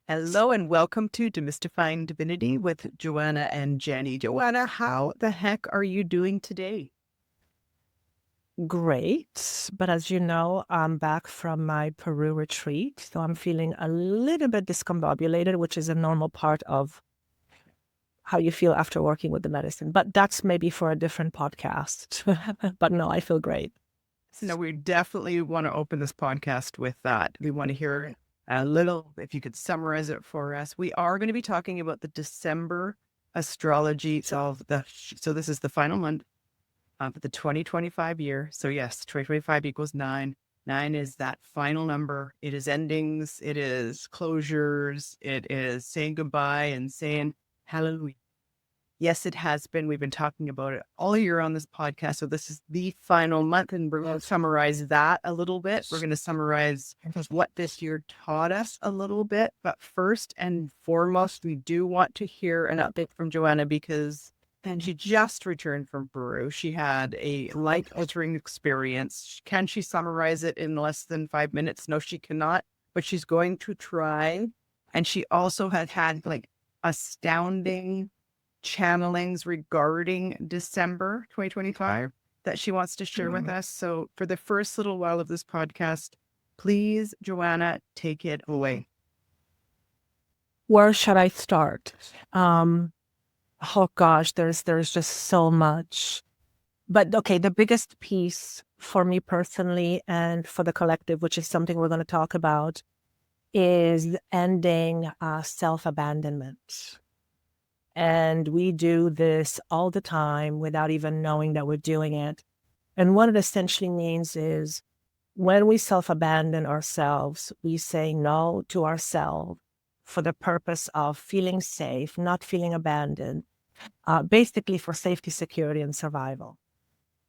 Hello and welcome to Demystifying Divinity with Joanna and Jenny. Joanna, how the heck are you doing today? Great. But as you know, I'm back from my Peru retreat. So I'm feeling a little bit discombobulated, which is a normal part of how you feel after working with the medicine. But that's maybe for a different podcast. But no, I feel great. No, we definitely want to open this podcast with that. We want to hear a little, if you could summarize it for us. We are going to be talking about the December astrology of so this is the final month of the 2025 year. So yes, 2025 equals 9. 9 is that final number. It is endings. It is closures. It is saying goodbye and saying hallelujah. Yes, it has been. We've been talking about it all year on this podcast. So this is the final month, and we're going to summarize that a little bit. We're going to summarize what this year taught us a little bit. But first and foremost, we do want to hear an update from Joanna because she just returned from Peru. She had a life-altering experience. Can she summarize it in less than 5 minutes? No, she cannot, but she's going to try. And she also had like astounding channelings regarding December 2025 that she wants to share with us. So for the first little while of this podcast, please, Joanna, take it away. Where should I start? Oh gosh, there's just so much. But okay, the biggest piece for me personally and for the collective, which is something we're going to talk about, is ending self-abandonment. And we do this all the time without even knowing that we're doing it. And what it essentially means is when we self-abandon ourselves, we say no to ourselves for the purpose of feeling safe, not feeling abandoned, basically for safety, security, and survival.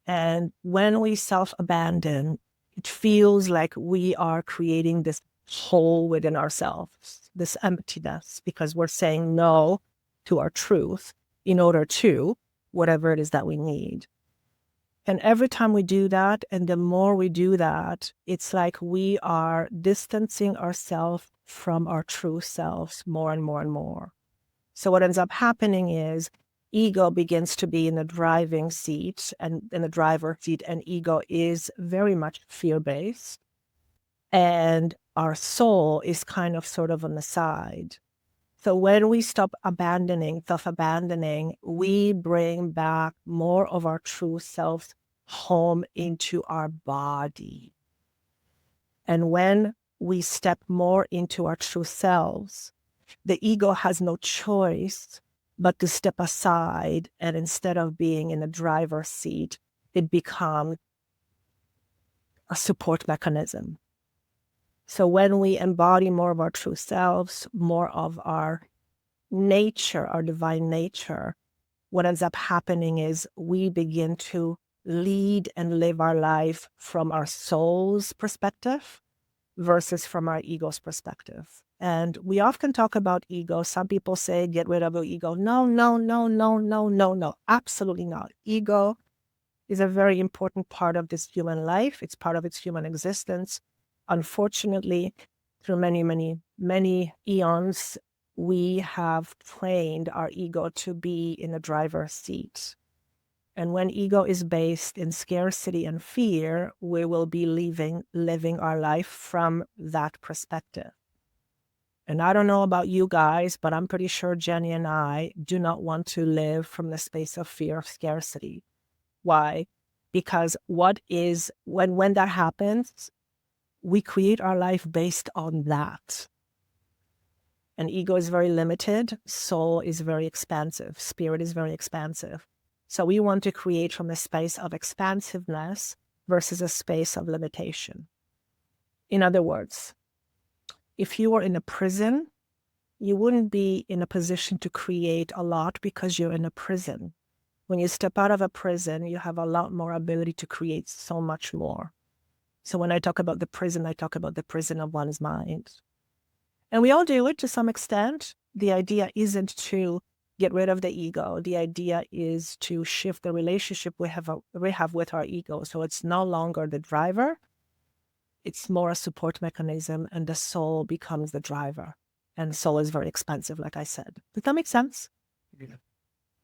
And when we self-abandon, it feels like we are creating this hole within ourselves, this emptiness, because we're saying no to our truth in order to whatever it is that we need. And every time we do that, and the more we do that, it's like we are distancing ourselves from our true selves more and more and more. So what ends up happening is ego begins to be in the driving seat and in the driver's seat, and ego is very much fear-based. And our soul is kind of sort of on the side. So when we stop self-abandoning, we bring back more of our true selves home into our body. And when we step more into our true selves, the ego has no choice but to step aside. And instead of being in the driver's seat, it becomes a support mechanism. So when we embody more of our true selves, more of our nature, our divine nature, what ends up happening is we begin to lead and live our life from our soul's perspective versus from our ego's perspective. And we often talk about ego. Some people say, get rid of your ego. No, no, no, no, no, no, no. Absolutely not. Ego is a very important part of this human life. It's part of its human existence. Unfortunately, through many, many, many eons, we have trained our ego to be in the driver's seat. And when ego is based in scarcity and fear, we will be living our life from that perspective. And I don't know about you guys, but I'm pretty sure Jenny and I do not want to live from the space of fear of scarcity. Why? Because when that happens, we create our life based on that. And ego is very limited, soul is very expansive, spirit is very expansive. So we want to create from a space of expansiveness versus a space of limitation. In other words, if you were in a prison, you wouldn't be in a position to create a lot because you're in a prison. When you step out of a prison, you have a lot more ability to create so much more. So when I talk about the prison, I talk about the prison of one's mind. And we all do it to some extent. The idea isn't to get rid of the ego. The idea is to shift the relationship we have with our ego. So it's no longer the driver. It's more a support mechanism, and the soul becomes the driver. And soul is very expensive, like I said. Does that make sense? Yeah.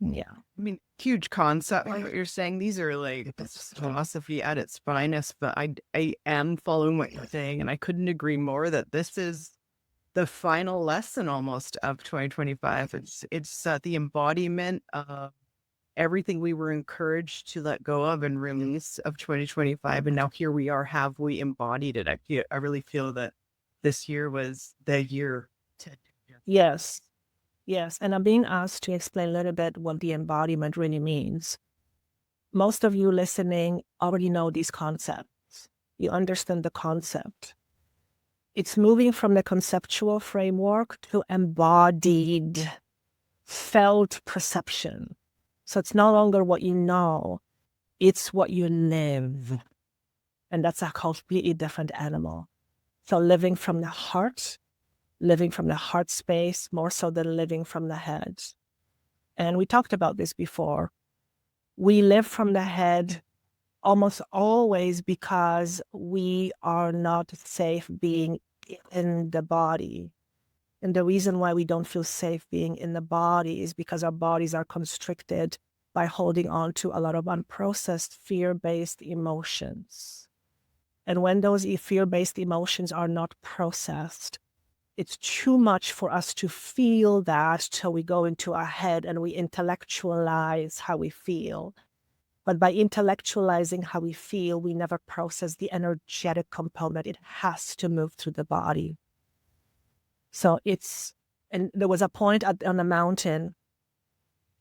Yeah. I mean, huge concept. Like what you're saying, these are like it's philosophy at its finest. But I am following what you're saying, and I couldn't agree more that this is the final lesson almost of 2025. It's the embodiment of everything we were encouraged to let go of and release of 2025, and now here we are. Have we embodied it? I really feel that this year was the year to do just Yes. Yes. And I'm being asked to explain a little bit what the embodiment really means. Most of you listening already know these concepts. You understand the concept. It's moving from the conceptual framework to embodied, felt perception. So it's no longer what you know, it's what you live. And that's a completely different animal. So living from the heart space, more so than living from the head. And we talked about this before. We live from the head almost always because we are not safe being in the body. And the reason why we don't feel safe being in the body is because our bodies are constricted by holding on to a lot of unprocessed fear-based emotions. And when those fear-based emotions are not processed, it's too much for us to feel that till we go into our head and we intellectualize how we feel. But by intellectualizing how we feel, we never process the energetic component. It has to move through the body. So and there was a point on the mountain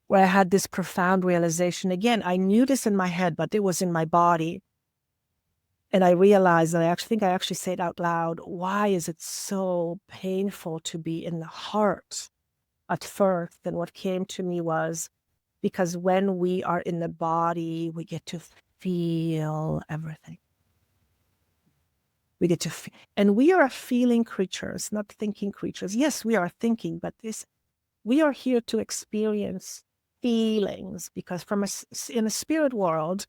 where I had this profound realization. Again, I knew this in my head, but it was in my body. And I realized, and I think I actually said out loud, why is it so painful to be in the heart at first? And what came to me was, because when we are in the body, we get to feel everything. We get to feel, and we are feeling creatures, not thinking creatures. Yes, we are thinking, but we are here to experience feelings, because in the spirit world,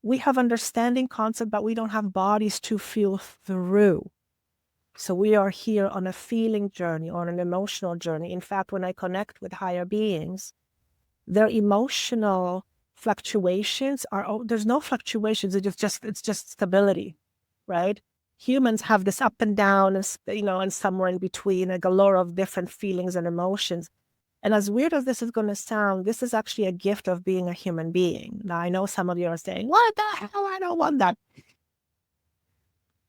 we have understanding concept, but we don't have bodies to feel through. So we are here on a feeling journey, on an emotional journey. In fact, when I connect with higher beings, their emotional fluctuations there's no fluctuations. It's just stability, right? Humans have this up and down, and somewhere in between, a galore of different feelings and emotions. And as weird as this is going to sound, this is actually a gift of being a human being. Now, I know some of you are saying, what the hell? I don't want that.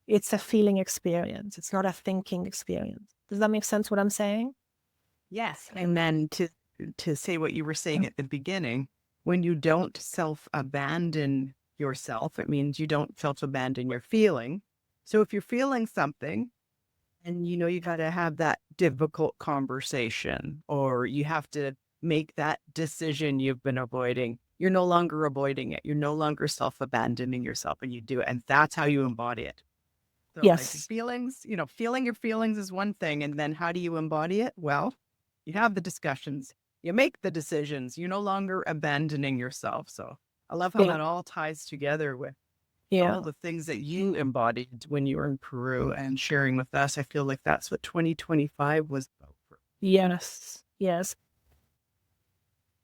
It's a feeling experience. It's not a thinking experience. Does that make sense what I'm saying? yes. And then to say what you were saying at the beginning, when you don't self-abandon yourself, it means you don't self-abandon your feeling. So if you're feeling something, and you got to have that difficult conversation, or you have to make that decision you've been avoiding. You're no longer avoiding it. You're no longer self-abandoning yourself, and you do it. And that's how you embody it. So like Yes. feelings, feeling your feelings is one thing. And then how do you embody it? Well, you have the discussions, you make the decisions, you're no longer abandoning yourself. So I love how Yeah. that all ties together with Yeah. all the things that you embodied when you were in Peru and sharing with us. I feel like that's what 2025 was about. Yes. Yes.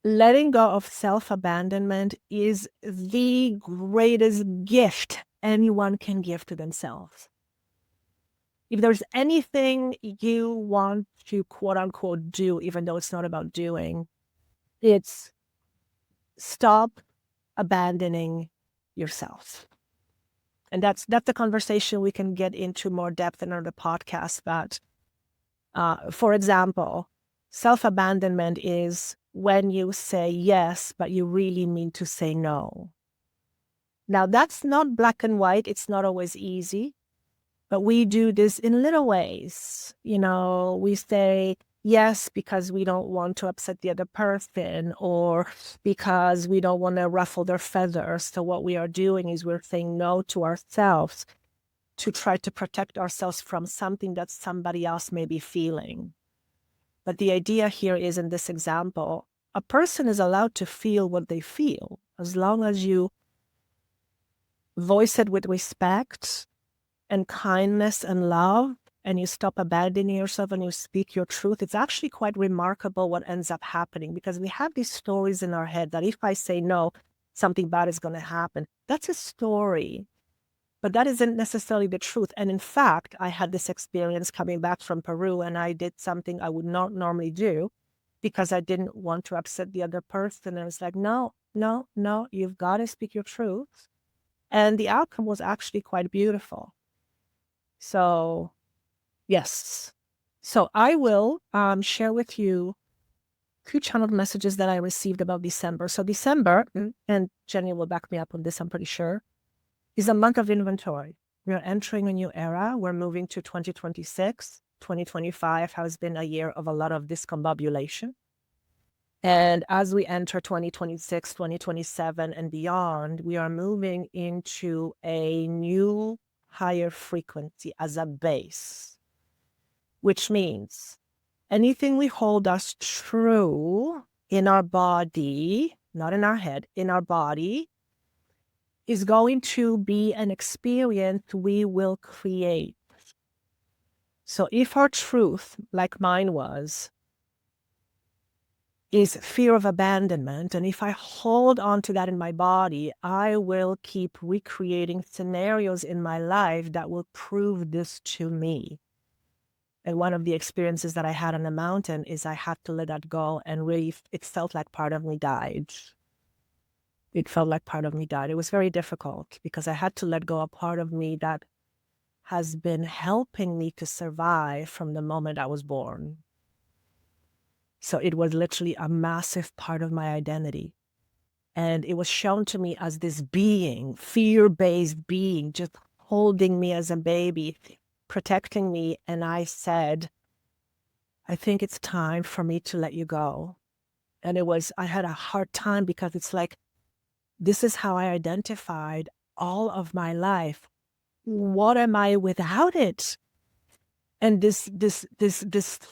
Letting go of self-abandonment is the greatest gift anyone can give to themselves. If there's anything you want to quote unquote do, even though it's not about doing, it's stop abandoning yourself. And that's the conversation we can get into more depth in another podcast. But for example, self-abandonment is when you say yes, but you really mean to say no. Now, that's not black and white. It's not always easy. But we do this in little ways. We say yes because we don't want to upset the other person, or because we don't want to ruffle their feathers. So what we are doing is we're saying no to ourselves to try to protect ourselves from something that somebody else may be feeling. But the idea here is, in this example, a person is allowed to feel what they feel as long as you voice it with respect and kindness and love, and you stop abandoning yourself and you speak your truth, it's actually quite remarkable what ends up happening, because we have these stories in our head that if I say no, something bad is going to happen. That's a story, but that isn't necessarily the truth. And in fact, I had this experience coming back from Peru, and I did something I would not normally do because I didn't want to upset the other person. And I was like, no, no, no, you've got to speak your truth. And the outcome was actually quite beautiful. So, yes. So I will share with you 2 channeled messages that I received about December. So December, and Jenny will back me up on this, I'm pretty sure, is a month of inventory. We're entering a new era. We're moving to 2026. 2025 has been a year of a lot of discombobulation. And as we enter 2026, 2027, and beyond, we are moving into a new higher frequency as a base, which means anything we hold as true in our body, not in our head, in our body, is going to be an experience we will create. So if our truth, like mine was, is fear of abandonment, and if I hold on to that in my body, I will keep recreating scenarios in my life that will prove this to me. And one of the experiences that I had on the mountain is I had to let that go, and really, it felt like part of me died. It felt like part of me died. It was very difficult because I had to let go a part of me that has been helping me to survive from the moment I was born. So it was literally a massive part of my identity. And it was shown to me as this being, fear-based being, just holding me as a baby, protecting me. And I said, I think it's time for me to let you go. And I had a hard time because it's like, this is how I identified all of my life. What am I without it? And this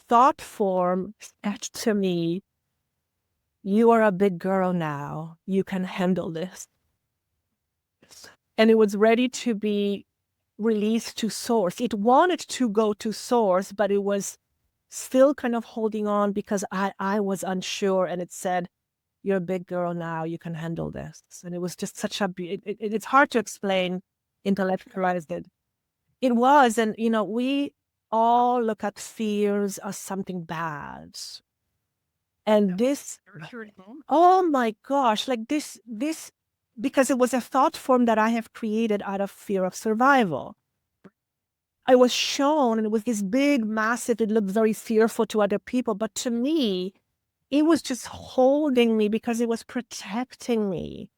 thought form said to me, you are a big girl now. You can handle this. And it was ready to be released to source. It wanted to go to source, but it was still kind of holding on because I was unsure. And it said, you're a big girl now. You can handle this. And it was just such it's hard to explain, intellectualize it. It was. And, we all look at fears as something bad. And this, oh my gosh, like this, because it was a thought form that I have created out of fear of survival. I was shown, and it was this big, massive, it looked very fearful to other people. But to me, it was just holding me because it was protecting me.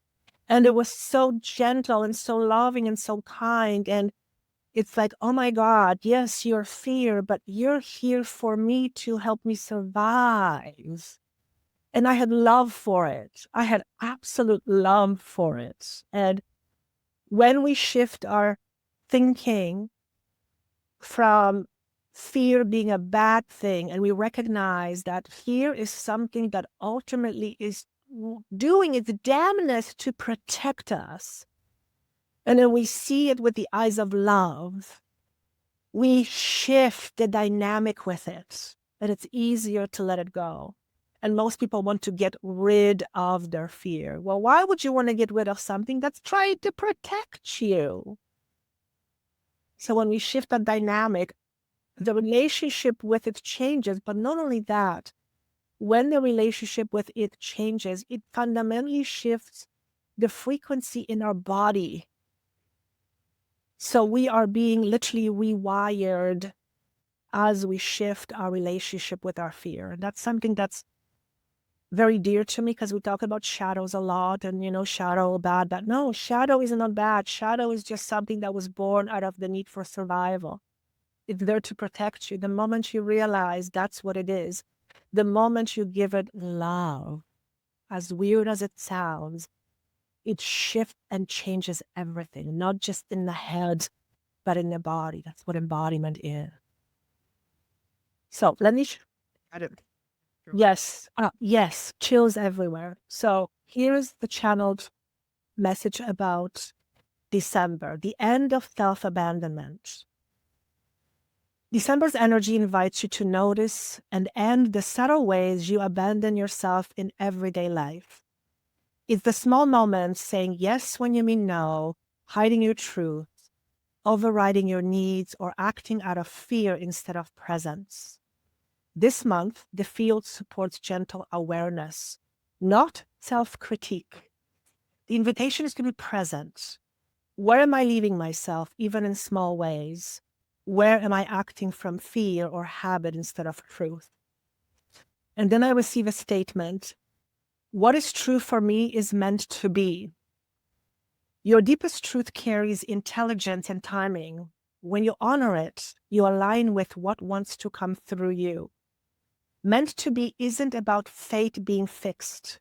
And it was so gentle and so loving and so kind. And it's like, oh my God, yes, you're fear, but you're here for me to help me survive. And I had love for it. I had absolute love for it. And when we shift our thinking from fear being a bad thing, and we recognize that fear is something that ultimately is doing its damnness to protect us, and then we see it with the eyes of love, we shift the dynamic with it, and it's easier to let it go. And most people want to get rid of their fear. Well, why would you want to get rid of something that's trying to protect you? So when we shift that dynamic, the relationship with it changes. But not only that, when the relationship with it changes, it fundamentally shifts the frequency in our body. So we are being literally rewired as we shift our relationship with our fear. And that's something that's very dear to me because we talk about shadows a lot and, shadow bad, but no, shadow is not bad. Shadow is just something that was born out of the need for survival. It's there to protect you. The moment you realize that's what it is, the moment you give it love, as weird as it sounds, it shifts and changes everything, not just in the head, but in the body. That's what embodiment is. So let me... Yes, yes, chills everywhere. So here's the channeled message about December, the end of self-abandonment. December's energy invites you to notice and end the subtle ways you abandon yourself in everyday life. It's the small moments, saying yes when you mean no, hiding your truth, overriding your needs, or acting out of fear instead of presence. This month, the field supports gentle awareness, not self-critique. The invitation is to be present. Where am I leaving myself, even in small ways? Where am I acting from fear or habit instead of truth? And then I receive a statement. What is true for me is meant to be. Your deepest truth carries intelligence and timing. When you honor it, you align with what wants to come through you. Meant to be isn't about fate being fixed.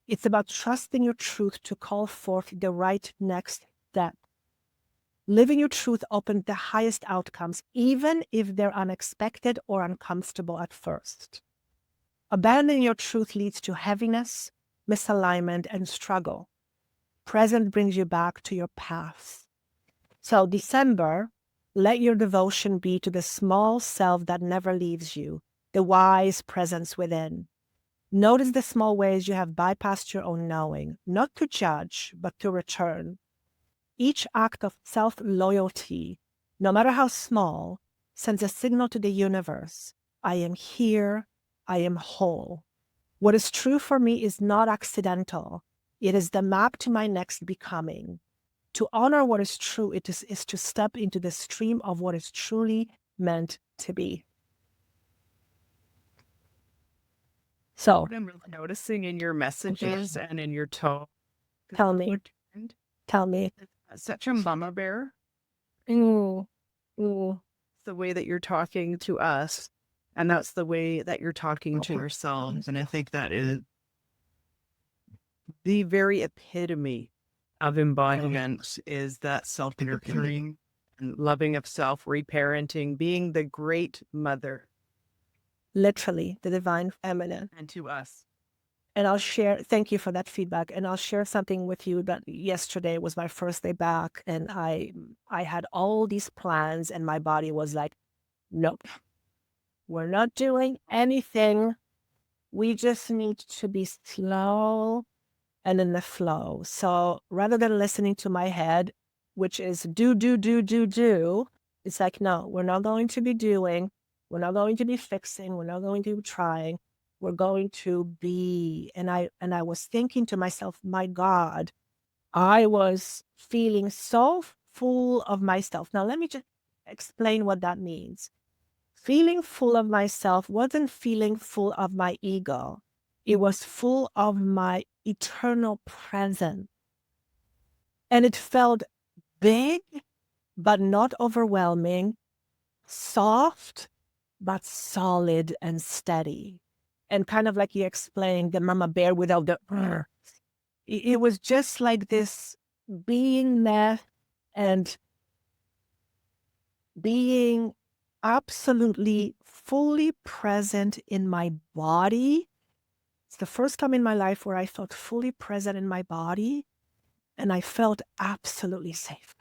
It's about trusting your truth to call forth the right next step. Living your truth opens the highest outcomes, even if they're unexpected or uncomfortable at first. Abandoning your truth leads to heaviness, misalignment, and struggle. Present brings you back to your path. So December, let your devotion be to the small self that never leaves you, the wise presence within. Notice the small ways you have bypassed your own knowing, not to judge, but to return. Each act of self-loyalty, no matter how small, sends a signal to the universe. I am here. I am whole. What is true for me is not accidental. It is the map to my next becoming. To honor what is true, is to step into the stream of what is truly meant to be. So, What I'm really noticing in your messages and in your tone. tell me. Such a mama bear. Ooh. The way that you're talking to us, and that's the way that you're talking to yourselves. And I think that is the very epitome of embodiment, is that self-nurturing and loving of self, reparenting, being the great mother. Literally, the divine feminine. And to us. And I'll share, thank you for that feedback. And I'll share something with you that yesterday was my first day back. And I had all these plans and my body was like, nope, we're not doing anything. We just need to be slow and in the flow. So rather than listening to my head, which is do, it's like, no, we're not going to be doing. We're not going to be fixing. We're not going to be trying. We're going to be. And I was thinking to myself, my God, I was feeling so full of myself. Now, let me just explain what that means. Feeling full of myself wasn't feeling full of my ego. It was full of my eternal presence. And it felt big, but not overwhelming, soft, but solid and steady. And kind of like you explained, the mama bear without the it was just like this beingness and being absolutely fully present in my body. It's the first time in my life where I felt fully present in my body and I felt absolutely safe.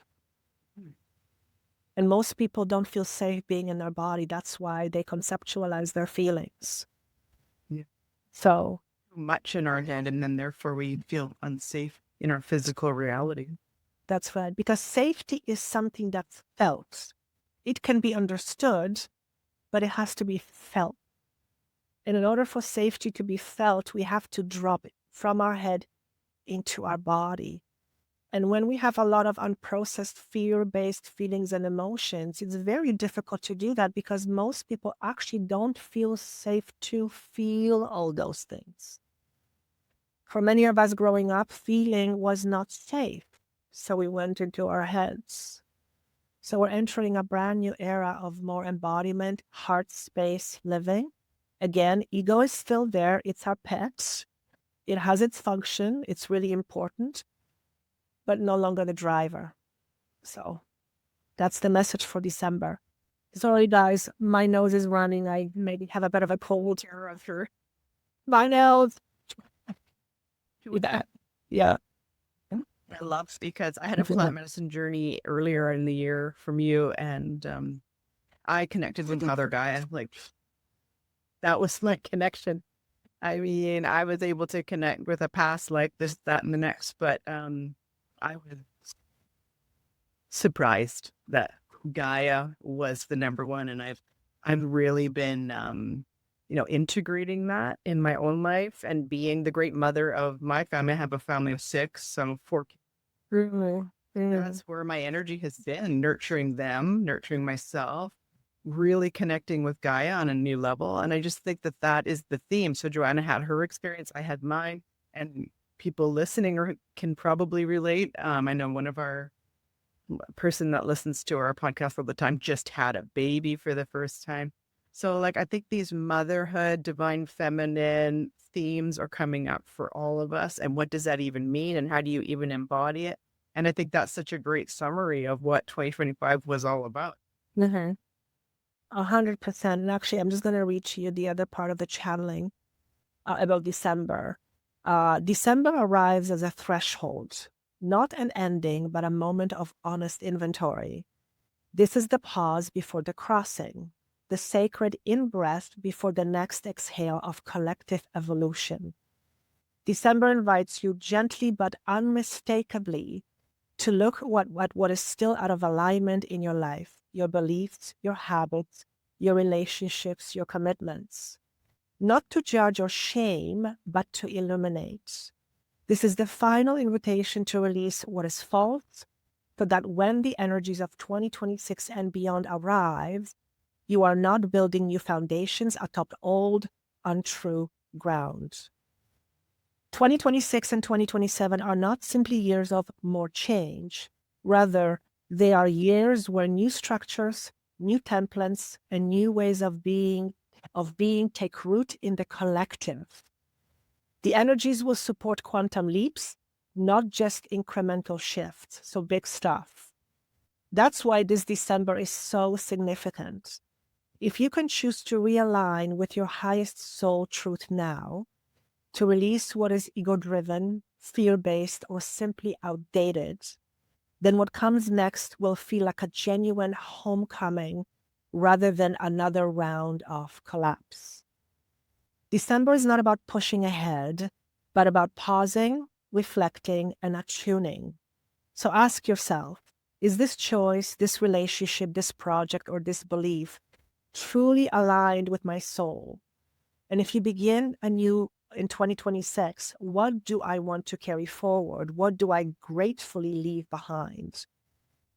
And most people don't feel safe being in their body. That's why they conceptualize their feelings. Yeah. So much in our head, and then therefore we feel unsafe in our physical reality. That's right. Because safety is something that's felt. It can be understood, but it has to be felt. And in order for safety to be felt, we have to drop it from our head into our body. And when we have a lot of unprocessed fear-based feelings and emotions, it's very difficult to do that because most people actually don't feel safe to feel all those things. For many of us growing up, feeling was not safe. So we went into our heads. So we're entering a brand new era of more embodiment, heart space living. Again, ego is still there. It's our pet. It has its function. It's really important, but no longer the driver. So that's the message for December. Sorry, guys, my nose is running. I maybe have a bit of a cold here after my nose. Yeah. I love, because I had a plant medicine journey earlier in the year from you, and I connected with Mother Gaia. Like, that was my connection. I mean, I was able to connect with a past like this, that, and the next, but I was surprised that Gaia was the number one, and I've really been integrating that in my own life and being the great mother of my family. I have a family of 6, so 4 kids. Mhm. That's where my energy has been, nurturing them, nurturing myself, really connecting with Gaia on a new level. And I just think that that is the theme. So Joanna had her experience, I had mine, and people listening can probably relate. I know one of our person that listens to our podcast all the time just had a baby for the first time. So like, I think these motherhood, divine feminine themes are coming up for all of us. And what does that even mean? And how do you even embody it? And I think that's such a great summary of what 2025 was all about. Mm-hmm. 100%. And actually, I'm just going to read to you the other part of the channeling about December. December arrives as a threshold, not an ending, but a moment of honest inventory. This is the pause before the crossing, the sacred in-breath before the next exhale of collective evolution. December invites you gently but unmistakably to look at what is still out of alignment in your life, your beliefs, your habits, your relationships, your commitments. Not to judge or shame, but to illuminate. This is the final invitation to release what is false, so that when the energies of 2026 and beyond arrive, you are not building new foundations atop old, untrue ground. 2026 and 2027 are not simply years of more change. Rather, they are years where new structures, new templates, and new ways of being take root in the collective. The energies will support quantum leaps, not just incremental shifts, so big stuff. That's why this December is so significant. If you can choose to realign with your highest soul truth now, to release what is ego-driven, fear-based, or simply outdated, then what comes next will feel like a genuine homecoming rather than another round of collapse. December is not about pushing ahead, but about pausing, reflecting, and attuning. So ask yourself, is this choice, this relationship, this project, or this belief truly aligned with my soul? And if you begin anew in 2026, what do I want to carry forward? What do I gratefully leave behind?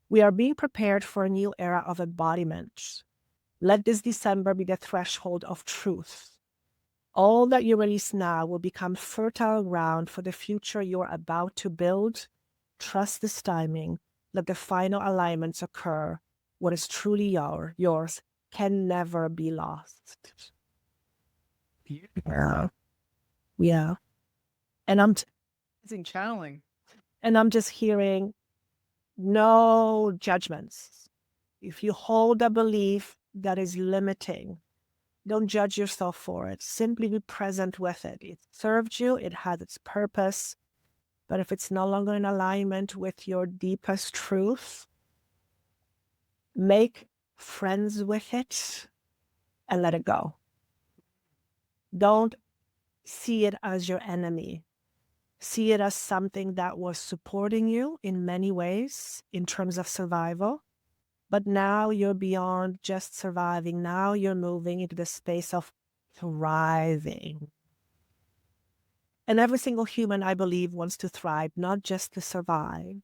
We are being prepared for a new era of embodiment. Let this December be the threshold of truth. All that you release now will become fertile ground for the future you're about to build. Trust this timing. Let the final alignments occur. What is truly yours can never be lost. Beautiful. Yeah. And I'm Amazing channeling. just hearing no judgments. If you hold a belief that is limiting, don't judge yourself for it. Simply be present with it. It served you, it has its purpose. But if it's no longer in alignment with your deepest truth, make friends with it and let it go. Don't see it as your enemy. See it as something that was supporting you in many ways in terms of survival. But now you're beyond just surviving. Now you're moving into the space of thriving. And every single human, I believe, wants to thrive, not just to survive.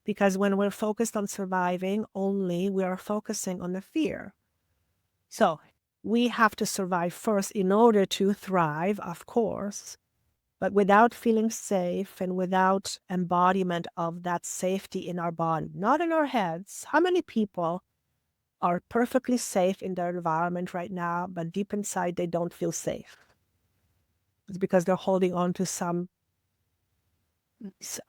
Because when we're focused on surviving only, we are focusing on the fear. So we have to survive first in order to thrive, of course. But without feeling safe and without embodiment of that safety in our body, not in our heads. How many people are perfectly safe in their environment right now, but deep inside they don't feel safe? It's because they're holding on to some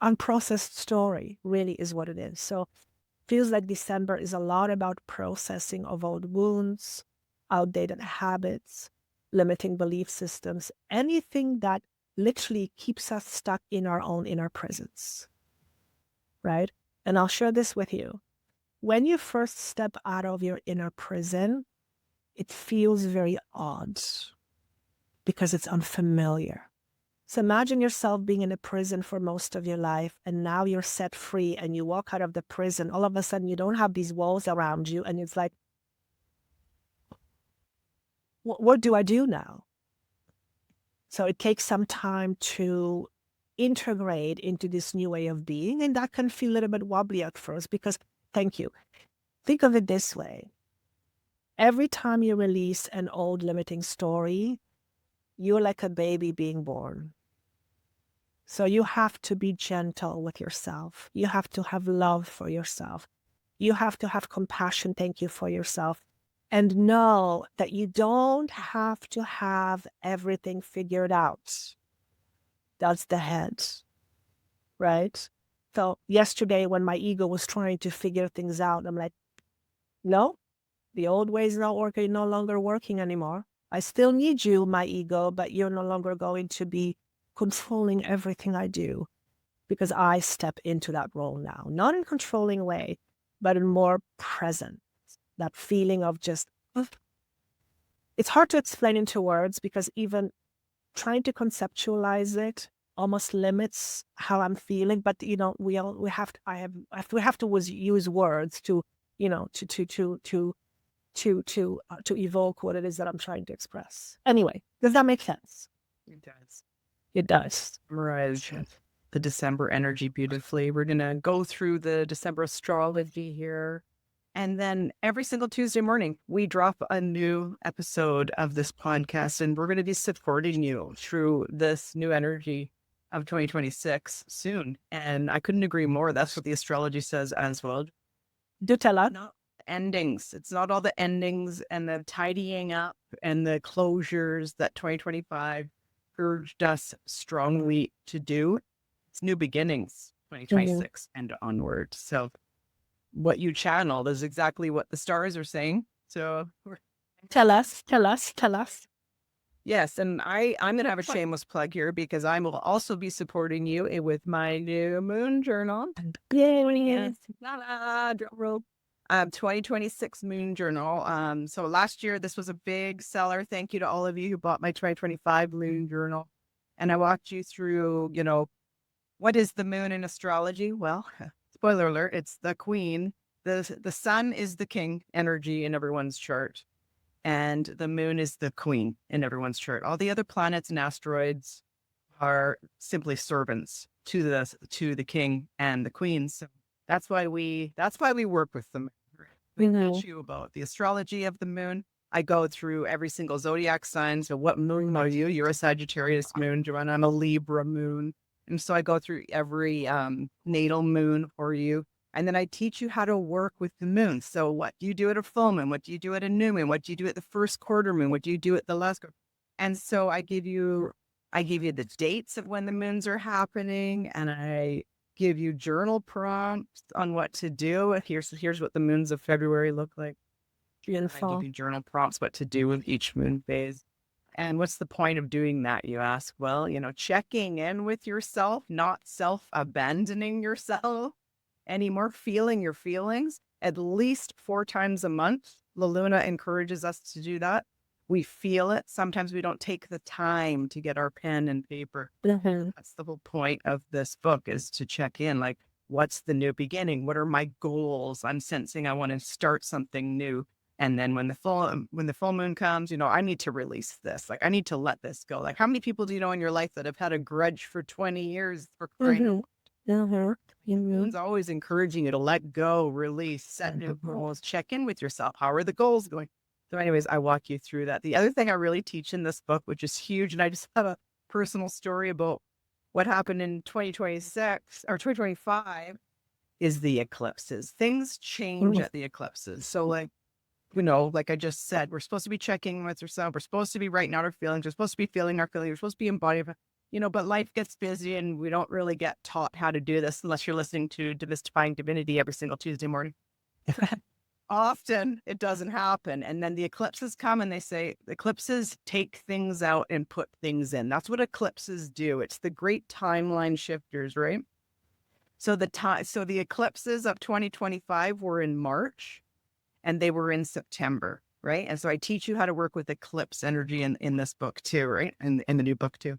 unprocessed story, really is what it is. So feels like December is a lot about processing of old wounds, outdated habits, limiting belief systems, anything that literally keeps us stuck in our own inner prisons, right? And I'll share this with you. when you first step out of your inner prison, it feels very odd because it's unfamiliar. So imagine yourself being in a prison for most of your life, and now you're set free and you walk out of the prison. All of a sudden, you don't have these walls around you, and it's like, what do I do now? So it takes some time to integrate into this new way of being, and that can feel a little bit wobbly at first because, thank you. Think of it this way. Every time you release an old limiting story, you're like a baby being born. So you have to be gentle with yourself. You have to have love for yourself. You have to have compassion, thank you, for yourself. And know that you don't have to have everything figured out. That's the head, right? So yesterday when my ego was trying to figure things out, I'm like, no, the old way is not working, no longer working anymore. I still need you, my ego, but you're no longer going to be controlling everything I do, because I step into that role now, not in a controlling way, but in more present. That feeling of just, it's hard to explain into words because even trying to conceptualize it almost limits how I'm feeling. But we have to use words to to evoke what it is that I'm trying to express. Anyway, does that make sense? It does. It does. Summarize the December energy beautifully. We're going to go through the December astrology here. And then every single Tuesday morning, we drop a new episode of this podcast, and we're going to be supporting you through this new energy of 2026 soon. And I couldn't agree more. That's what the astrology says as well. Do tell us. Not endings. It's not all the endings and the tidying up and the closures that 2025 urged us strongly to do. It's new beginnings, 2026 and onward. So what you channeled is exactly what the stars are saying. So Tell us. Yes, and I'm going to have a shameless plug here because I will also be supporting you with my new moon journal. Yes. Drum roll. 2026 moon journal. So last year, this was a big seller. Thank you to all of you who bought my 2025 moon journal. And I walked you through, what is the moon in astrology? Well, spoiler alert, it's the queen. The sun is the king energy in everyone's chart. And the moon is the queen in everyone's chart. All the other planets and asteroids are simply servants to the king and the queen. So that's why we work with them. We teach you about the astrology of the moon. I go through every single zodiac sign. So what moon are you? You're a Sagittarius moon, Joanna. I'm a Libra moon. And so I go through every natal moon for you. And then I teach you how to work with the moon. So what do you do at a full moon? What do you do at a new moon? What do you do at the first quarter moon? What do you do at the last quarter? And so I give you the dates of when the moons are happening, and I give you journal prompts on what to do. Here's what the moons of February look like. Beautiful. I give you journal prompts what to do with each moon phase. And what's the point of doing that, you ask? Well, checking in with yourself, not self-abandoning yourself anymore, feeling your feelings at least 4 times a month. La Luna encourages us to do that. We feel it. Sometimes we don't take the time to get our pen and paper. That's the whole point of this book, is to check in, like, what's the new beginning? What are my goals? I'm sensing I want to start something new. And then when the full moon comes, I need to release this. Like, I need to let this go. Like, how many people do you know in your life that have had a grudge for 20 years for crying? Moon's always encouraging you to let go, release, set new goals, check in with yourself. How are the goals going? So anyways, I walk you through that. The other thing I really teach in this book, which is huge, and I just have a personal story about what happened in 2026 or 2025, is the eclipses. Things change at the eclipses. So like I just said, we're supposed to be checking with ourselves. We're supposed to be writing out our feelings. We're supposed to be feeling our feelings. We're supposed to be embodying, but life gets busy and we don't really get taught how to do this unless you're listening to Demystifying Divinity every single Tuesday morning. Often it doesn't happen. And then the eclipses come and they say, eclipses take things out and put things in. That's what eclipses do. It's the great timeline shifters, right? So the eclipses of 2025 were in March and they were in September, right? And so I teach you how to work with eclipse energy in this book too, right? In the new book too.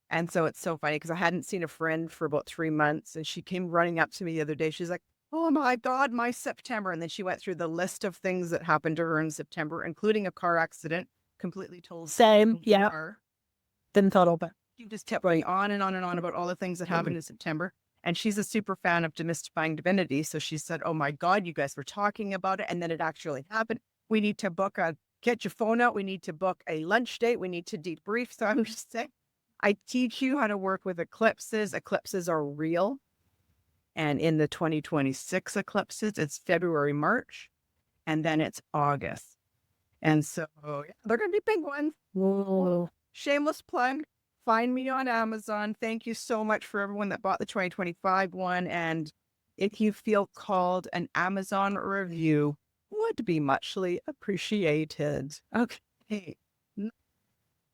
And so it's so funny because I hadn't seen a friend for about 3 months and she came running up to me the other day. She's like, oh my God, my September. And then she went through the list of things that happened to her in September, including a car accident, completely told Same. Yeah. her. Didn't thought of it. She just kept going on and on and on about all the things that happened in September. And she's a super fan of demystifying divinity. So she said, oh my God, you guys were talking about it. And then it actually happened. We need to get your phone out. We need to book a lunch date. We need to debrief. So I'm just saying, I teach you how to work with eclipses. Eclipses are real. And in the 2026 eclipses, it's February, March, and then it's August. And so they're going to be big ones. Whoa. Shameless plug. Find me on Amazon. Thank you so much for everyone that bought the 2025 one. And if you feel called, an Amazon review would be muchly appreciated. Okay.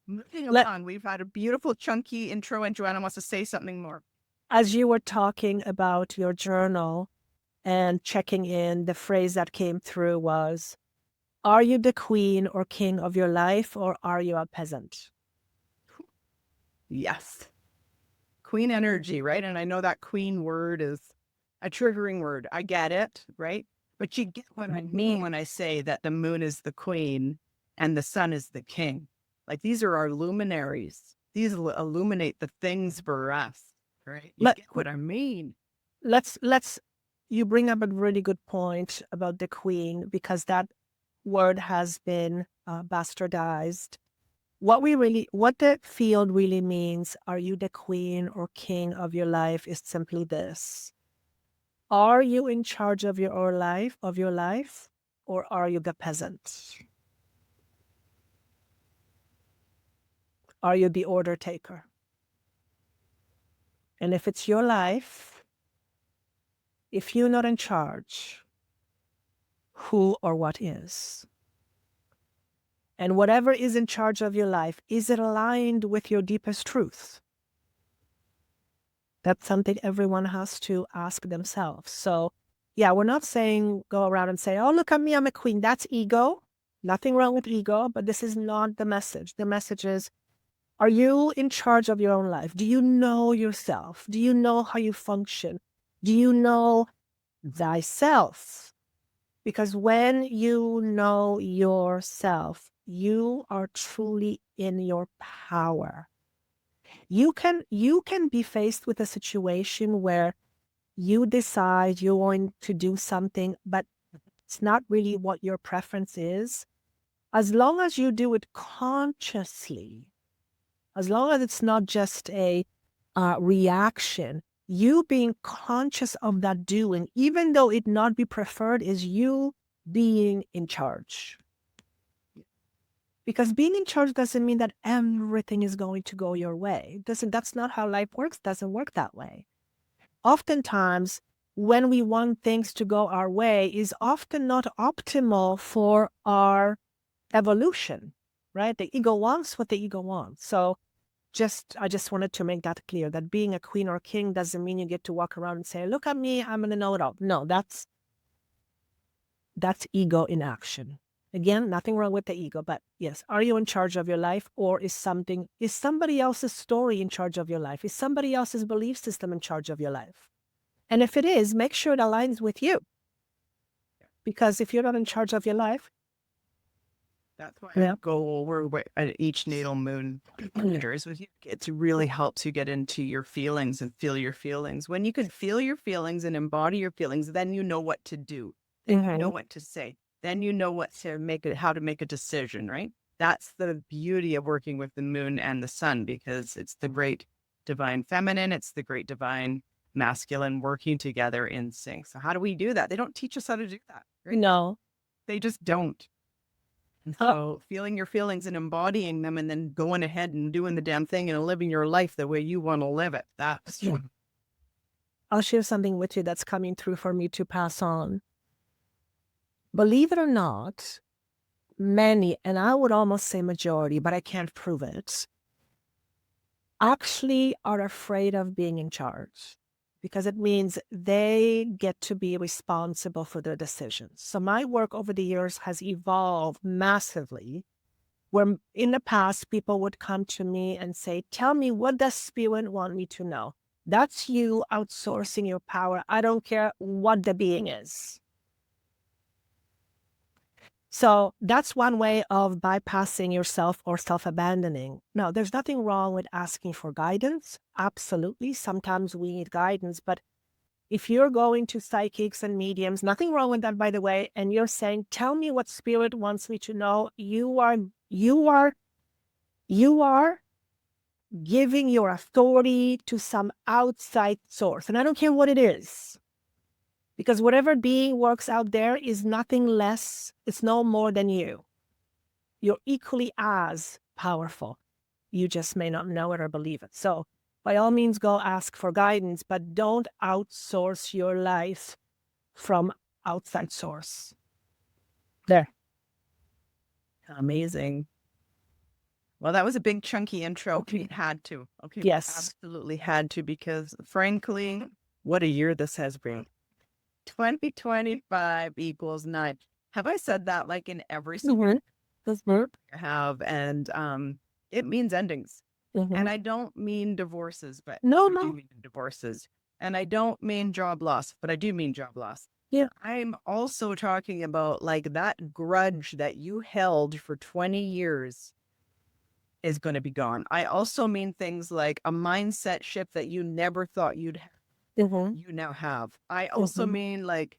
Moving along, we've had a beautiful chunky intro and Joanna wants to say something more. As you were talking about your journal and checking in, the phrase that came through was, are you the queen or king of your life, or are you a peasant? Yes. Queen energy, right? And I know that queen word is a triggering word. I get it, right? But you get what I mean when I say that the moon is the queen and the sun is the king. Like, these are our luminaries. These illuminate the things for us, right? You get what I mean. You bring up a really good point about the queen, because that word has been bastardized. What the field really means, are you the queen or king of your life, is simply this. Are you in charge of your life, or are you the peasant? Are you the order taker? And if it's your life, if you're not in charge, who or what is? And whatever is in charge of your life, is it aligned with your deepest truth? That's something everyone has to ask themselves. So yeah, we're not saying go around and say, oh, look at me, I'm a queen. That's ego. Nothing wrong with ego, but this is not the message. The message is, are you in charge of your own life? Do you know yourself? Do you know how you function? Do you know thyself? Because when you know yourself, you are truly in your power. You can be faced with a situation where you decide you're going to do something, but it's not really what your preference is. As long as you do it consciously, as long as it's not just a reaction, you being conscious of that doing, even though it not be preferred, is you being in charge. Because being in charge doesn't mean that everything is going to go your way. That's not how life works. Doesn't work that way. Oftentimes, when we want things to go our way, is often not optimal for our evolution, right? The ego wants what the ego wants. So I just wanted to make that clear, that being a queen or king doesn't mean you get to walk around and say, look at me, I'm going to know it all. No, that's ego in action. Again, nothing wrong with the ego, but yes, are you in charge of your life, or is somebody else's story in charge of your life? Is somebody else's belief system in charge of your life? And if it is, make sure it aligns with you. Because if you're not in charge of your life, that's why I go over at each natal moon leaders with you. It really helps you get into your feelings and feel your feelings. When you can feel your feelings and embody your feelings, then you know what to do. Then you know what to say. Then you know how to make a decision, right? That's the beauty of working with the moon and the sun, because it's the great divine feminine, it's the great divine masculine working together in sync. So how do we do that? They don't teach us how to do that, right? No. They just don't. So feeling your feelings and embodying them, and then going ahead and doing the damn thing and living your life the way you want to live it. That's true. I'll share something with you that's coming through for me to pass on. Believe it or not, many, and I would almost say majority, but I can't prove it, actually are afraid of being in charge. because it means they get to be responsible for their decisions. So my work over the years has evolved massively, where in the past people would come to me and say, tell me, what does spirit want me to know? That's you outsourcing your power. I don't care what the being is. So that's one way of bypassing yourself or self-abandoning. No, there's nothing wrong with asking for guidance. Absolutely. Sometimes we need guidance. But if you're going to psychics and mediums, nothing wrong with that, by the way, and you're saying, tell me what spirit wants me to know, you are giving your authority to some outside source. And I don't care what it is. Because whatever being works out there is nothing less, it's no more than you. You're equally as powerful. You just may not know it or believe it. So by all means, go ask for guidance, but don't outsource your life from outside source. There. Amazing. Well, that was a big chunky intro. We had to. Okay. Yes. Absolutely had to, because frankly, what a year this has been. 2025 equals 9. Have I said that like in every single I have? And it means endings. And I don't mean divorces, but I do mean divorces. And I don't mean job loss, but I do mean job loss. Yeah. I'm also talking about like that grudge that you held for 20 years is going to be gone. I also mean things like a mindset shift that you never thought you'd have. You now have. I also mean like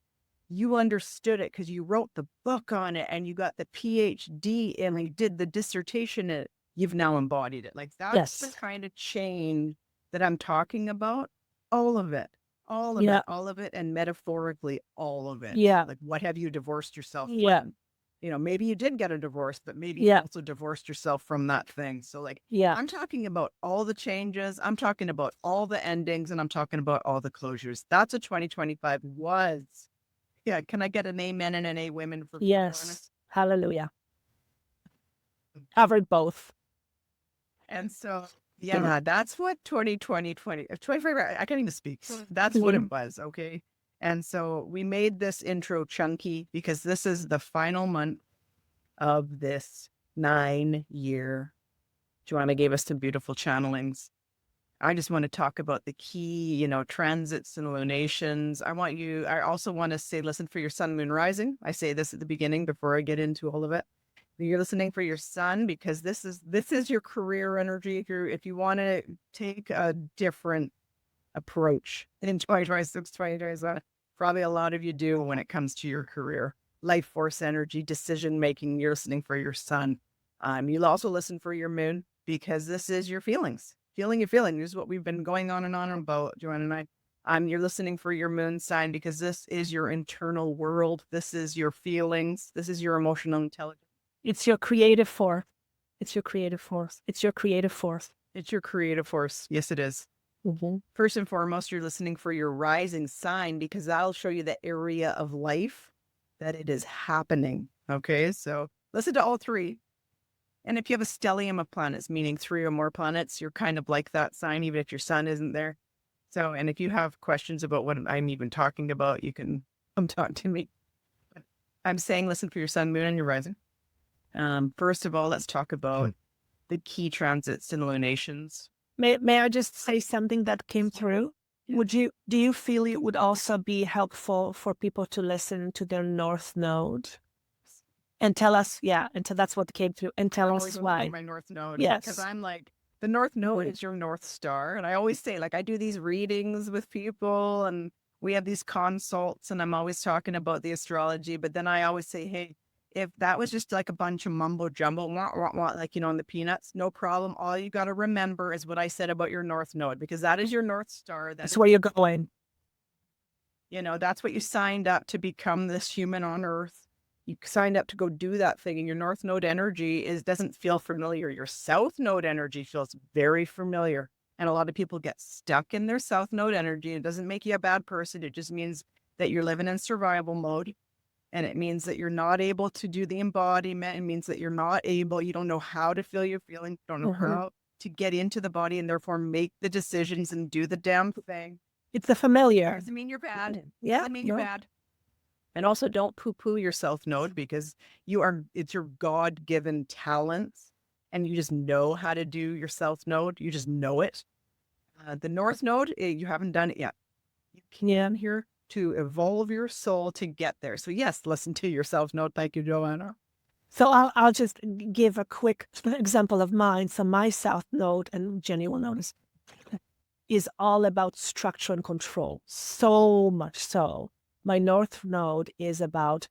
you understood it because you wrote the book on it and you got the PhD and you did the dissertation in it. You've now embodied it. Like that's the kind of change that I'm talking about. All of it. All of it. All of it. And metaphorically, all of it. Yeah. Like what have you divorced yourself Yeah. from? You know, maybe you did get a divorce, but maybe you also divorced yourself from that thing. So like, I'm talking about all the changes. I'm talking about all the endings, and I'm talking about all the closures. That's what 2025 was. Yeah. Can I get an amen and an a women for Yes. Hallelujah. Covered both. And so, yeah, that's what 2020, 25, I can't even speak. That's what it was. Okay. And so we made this intro chunky because this is the final month of this 9-year. Joanna gave us some beautiful channelings. I just want to talk about the key, transits and lunations. I also want to say, listen for your sun, moon, rising. I say this at the beginning before I get into all of it. You're listening for your sun because this is your career energy. If you want to take a different approach in 2026, 2027, probably a lot of you do when it comes to your career, life force energy, decision making. You're listening for your sun. You'll also listen for your moon because this is your feelings. Feeling your feeling. This is what we've been going on and on about, Joanna and I. You're listening for your moon sign because this is your internal world. This is your feelings. This is your emotional intelligence. It's your creative force. It's your creative force. It's your creative force. It's your creative force. Yes, it is. First and foremost, you're listening for your rising sign because that'll show you the area of life that it is happening. Okay, so listen to all three. And if you have a stellium of planets, meaning 3 or more planets, you're kind of like that sign, even if your sun isn't there. So, and if you have questions about what I'm even talking about, you can come talk to me. But I'm saying listen for your sun, moon, and your rising. First of all, let's talk about the key transits and lunations. May I just say something that came through? Do you feel it would also be helpful for people to listen to their North Node and tell us, that's what came through, and tell us why. My North Node, yes, because I'm like, the North Node is your North Star, and I always say, like, I do these readings with people, and we have these consults, and I'm always talking about the astrology, but then I always say, hey, if that was just like a bunch of mumbo jumbo, like, in the peanuts, no problem. All you got to remember is what I said about your North Node, because that is your North Star. That's where you're going. That's what you signed up to become, this human on Earth. You signed up to go do that thing, and your North Node energy doesn't feel familiar. Your South Node energy feels very familiar. And a lot of people get stuck in their South Node energy. It doesn't make you a bad person. It just means that you're living in survival mode. And it means that you're not able to do the embodiment. It means that you don't know how to feel your feelings, you don't know how to get into the body and therefore make the decisions and do the damn thing. It's the familiar. Doesn't mean you're bad. Yeah. Doesn't mean you're bad. And also don't poo-poo your South Node, because it's your God-given talents, and you just know how to do your South Node. You just know it. The North Node, you haven't done it yet. You can here to evolve your soul to get there. So yes, listen to your South Node. Thank you, Joanna. So I'll just give a quick example of mine. So my South Node, and Jenny will notice, is all about structure and control. So much so. My North Node is about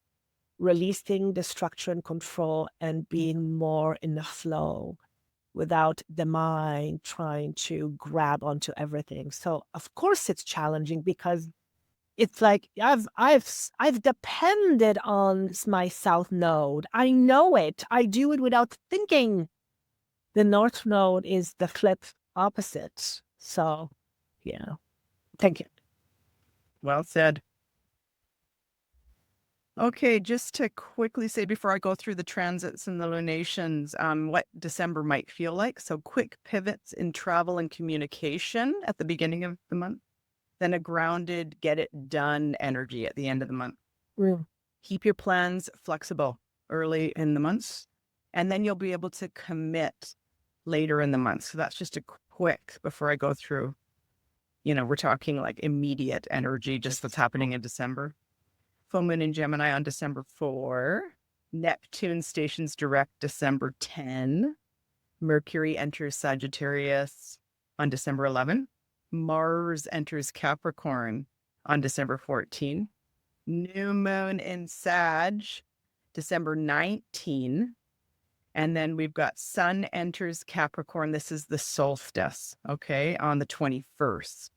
releasing the structure and control and being more in the flow without the mind trying to grab onto everything. So of course it's challenging, because it's like I've depended on my South Node. I know it. I do it without thinking. The North Node is the flip opposite. So, yeah. Thank you. Well said. Okay, just to quickly say before I go through the transits and the lunations, what December might feel like. So quick pivots in travel and communication at the beginning of the month, then a grounded, get it done energy at the end of the month. Keep your plans flexible early in the months, and then you'll be able to commit later in the month. So that's just a quick before I go through, we're talking like immediate energy, just what's happening in December. Full moon in Gemini on December 4. Neptune stations direct December 10. Mercury enters Sagittarius on December 11. Mars enters Capricorn on December 14. New moon in Sag, December 19. And then we've got Sun enters Capricorn. This is the solstice, okay, on the 21st.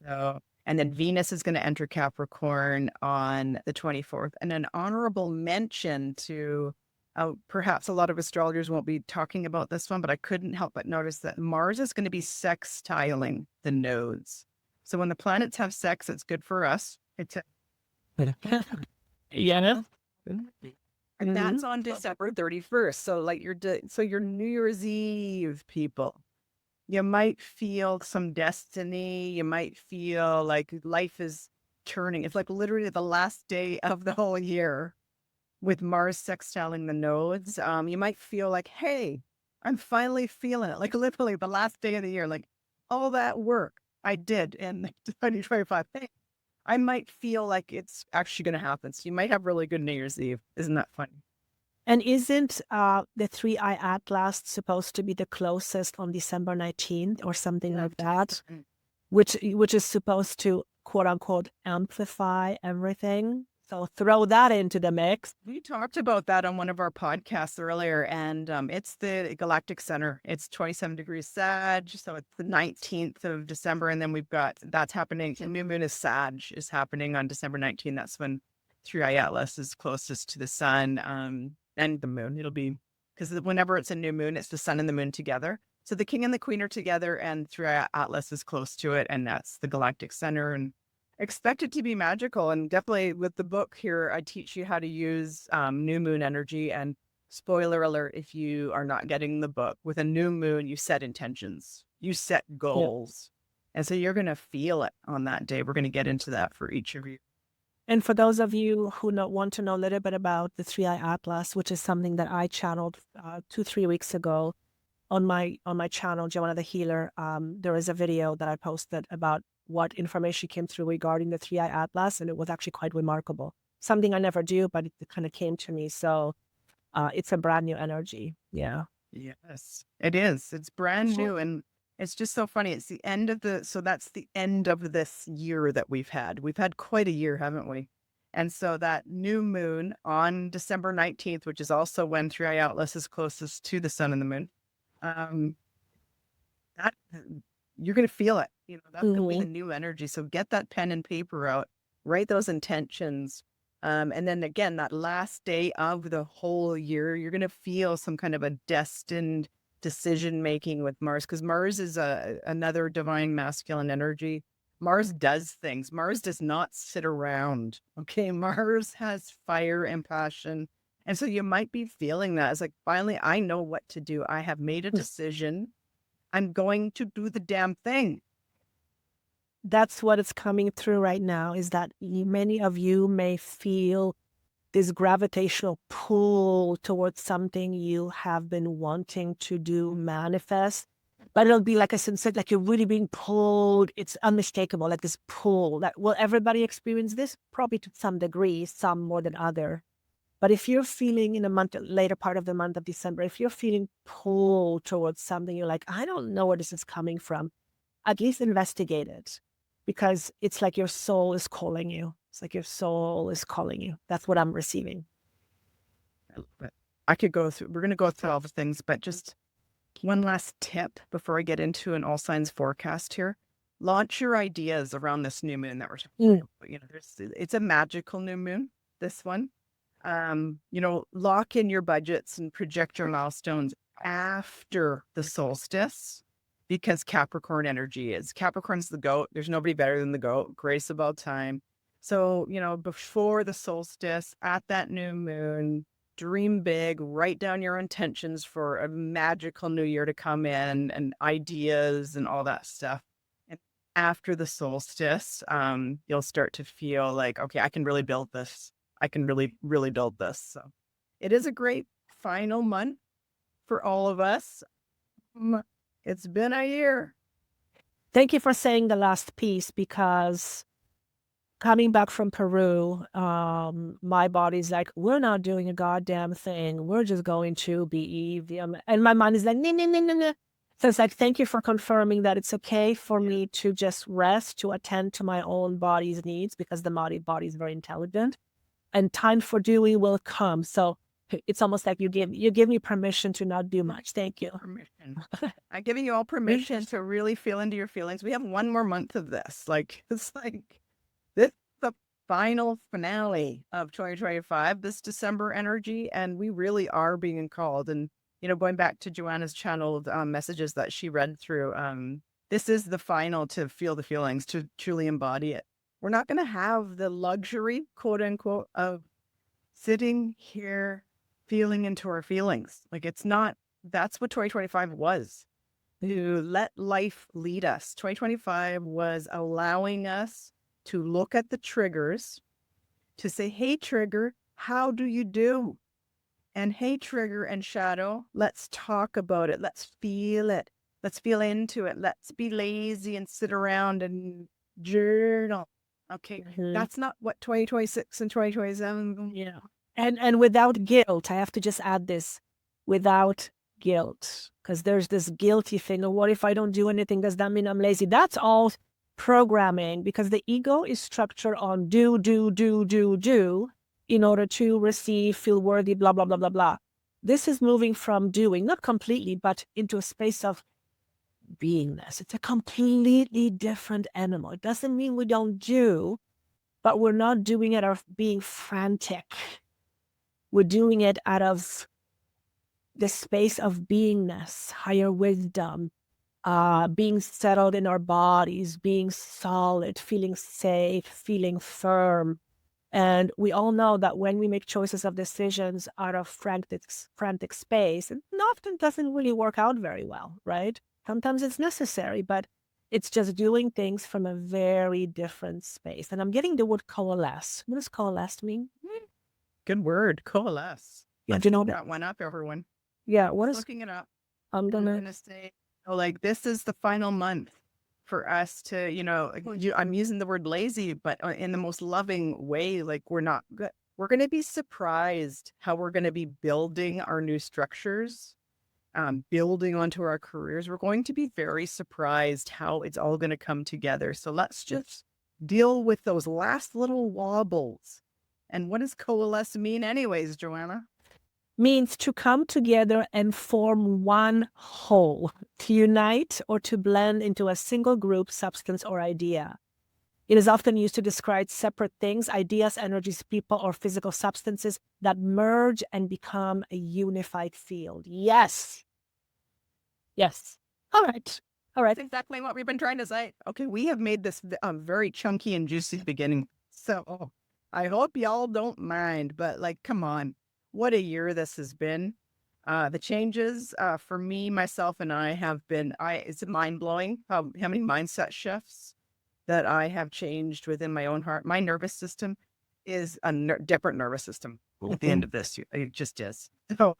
So, and then Venus is going to enter Capricorn on the 24th. And an honorable mention to, perhaps a lot of astrologers won't be talking about this one, but I couldn't help but notice that Mars is going to be sextiling the nodes. So when the planets have sex, it's good for us. It's Yeah. and that's on December 31st. So like your New Year's Eve, people. You might feel some destiny. You might feel like life is turning. It's like literally the last day of the whole year with Mars sextiling the nodes. You might feel like, hey, I'm finally feeling it. Like literally the last day of the year, like all that work I did in 2025. Hey, I might feel like it's actually going to happen. So you might have really good New Year's Eve. Isn't that funny? And isn't the three-eye atlas supposed to be the closest on December 19th or something like that? Which is supposed to, quote unquote, amplify everything. So throw that into the mix. We talked about that on one of our podcasts earlier, and it's the galactic center. It's 27 degrees Sag, so it's the 19th of December, and then that's happening. The new moon is Sag is happening on December 19th. That's when three-eye atlas is closest to the sun and the moon. It'll be, because whenever it's a new moon, it's the sun and the moon together. So the king and the queen are together, and three-eye atlas is close to it, and that's the galactic center. And expect it to be magical. And definitely with the book here, I teach you how to use new moon energy. And spoiler alert, if you are not getting the book, with a new moon, you set intentions, you set goals. Yeah. And so you're going to feel it on that day. We're going to get into that for each of you. And for those of you who want to know a little bit about the three-eye atlas, which is something that I channeled 2-3 weeks ago on my channel, Joanna the Healer, there is a video that I posted about what information came through regarding the three-eye atlas, and it was actually quite remarkable. Something I never do, but it kind of came to me. So it's a brand new energy. Yeah. Yes, it is. It's brand new. And it's just so funny. It's the end of so that's the end of this year that we've had. We've had quite a year, haven't we? And so that new moon on December 19th, which is also when three-eye atlas is closest to the sun and the moon, that you're going to feel it. That's going to be the new energy. So get that pen and paper out, write those intentions. And then again, that last day of the whole year, you're going to feel some kind of a destined decision-making with Mars, because Mars is another divine masculine energy. Mars does things. Mars does not sit around. Okay. Mars has fire and passion. And so you might be feeling that. It's like, finally, I know what to do. I have made a decision. I'm going to do the damn thing. That's what is coming through right now, is that many of you may feel this gravitational pull towards something you have been wanting to do manifest. But it'll be like I said, like you're really being pulled. It's unmistakable, like this pull. That will everybody experience this? Probably to some degree, some more than other. But if you're feeling in a month, later part of the month of December, if you're feeling pulled towards something, you're like, I don't know where this is coming from, at least investigate it, because it's like your soul is calling you. It's like your soul is calling you. That's what I'm receiving. I could go through, we're going to go through all the things, but just one last tip before I get into an all signs forecast here. Launch your ideas around this new moon that we're talking about. You know, it's a magical new moon, this one. You know, lock in your budgets and project your milestones after the solstice, because Capricorn energy is. Capricorn's the goat. There's nobody better than the goat. Grace of all time. So, you know, before the solstice, at that new moon, dream big, write down your intentions for a magical new year to come in, and ideas and all that stuff. And after the solstice, you'll start to feel like, okay, I can really build this. I can really, really build this. So it is a great final month for all of us. It's been a year. Thank you for saying the last piece, because coming back from Peru, my body's like, we're not doing a goddamn thing. We're just going to be EVM. And my mind is like, nah, nah, nah, nah, nah. So it's like, thank you for confirming that it's okay for me to just rest, to attend to my own body's needs, because the body is very intelligent, and time for doing will come. So it's almost like you give me permission to not do much. Thank you. Permission. I'm giving you all permission to really feel into your feelings. We have one more month of this. Like, it's like, this is the final finale of 2025, this December energy, and we really are being called. And, you know, going back to Joanna's channeled messages that she read through, this is the final to feel the feelings, to truly embody it. We're not going to have the luxury, quote unquote, of sitting here feeling into our feelings. Like, it's not, that's what 2025 was, to let life lead us. 2025 was allowing us to look at the triggers, to say, hey, trigger, how do you do? And hey, trigger and shadow, let's talk about it. Let's feel it. Let's feel into it. Let's be lazy and sit around and journal. Okay, that's not what 2026 and 2027. Yeah. And without guilt, I have to just add this, without guilt, because there's this guilty thing of, what if I don't do anything? Does that mean I'm lazy? That's all programming, because the ego is structured on do in order to receive, feel worthy, blah, blah, blah, blah, blah. This is moving from doing, not completely, but into a space of beingness. It's a completely different animal. It doesn't mean we don't do, but we're not doing it out of being frantic. We're doing it out of the space of beingness, higher wisdom, being settled in our bodies, being solid, feeling safe, feeling firm. And we all know that when we make choices of decisions out of frantic space, it often doesn't really work out very well, right? Sometimes it's necessary, but it's just doing things from a very different space. And I'm getting the word coalesce. What does coalesce mean? Good word, coalesce. Yeah, do you know that one up, everyone? Yeah, what is looking it up? I'm gonna say, oh, like, this is the final month for us to, you know, I'm using the word lazy, but in the most loving way. Like, we're not good. We're going to be surprised how we're going to be building our new structures, building onto our careers. We're going to be very surprised how it's all going to come together. So let's just deal with those last little wobbles. And what does coalesce mean anyways, Joanna? Means to come together and form one whole, to unite or to blend into a single group, substance, or idea. It is often used to describe separate things, ideas, energies, people, or physical substances that merge and become a unified field. Yes. Yes. All right. All right. That's exactly what we've been trying to say. Okay, we have made this very chunky and juicy beginning. So I hope y'all don't mind, but, like, come on. What a year this has been. The changes for me, myself, and I have been, it's mind-blowing how many mindset shifts that I have changed within my own heart. My nervous system is a different nervous system at the end of this year. It just is. So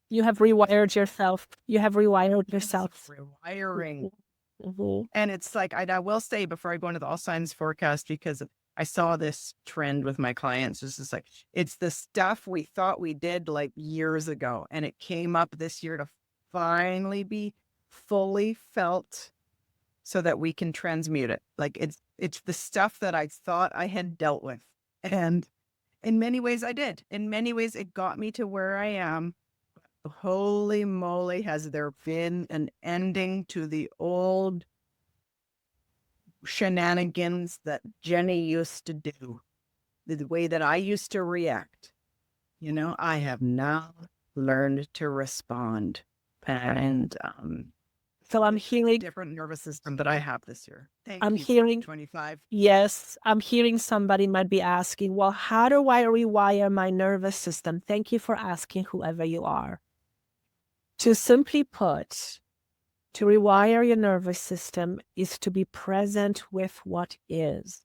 You have rewired yourself. You have rewired yourself. rewiring. Mhm. And it's like, I will say before I go into the all signs forecast, because I saw this trend with my clients, it's just like, it's the stuff we thought we did like years ago. And it came up this year to finally be fully felt so that we can transmute it. Like it's the stuff that I thought I had dealt with. And in many ways I did. In many ways it got me to where I am. Holy moly, has there been an ending to the old shenanigans that Jenny used to do, the way that I used to react. You know, I have now learned to respond. And So I'm hearing, different nervous system that I have this year. Thank I'm you, hearing, 25. yes, I'm hearing somebody might be asking, well, how do I rewire my nervous system? Thank you for asking, whoever you are. To simply put, to rewire your nervous system is to be present with what is.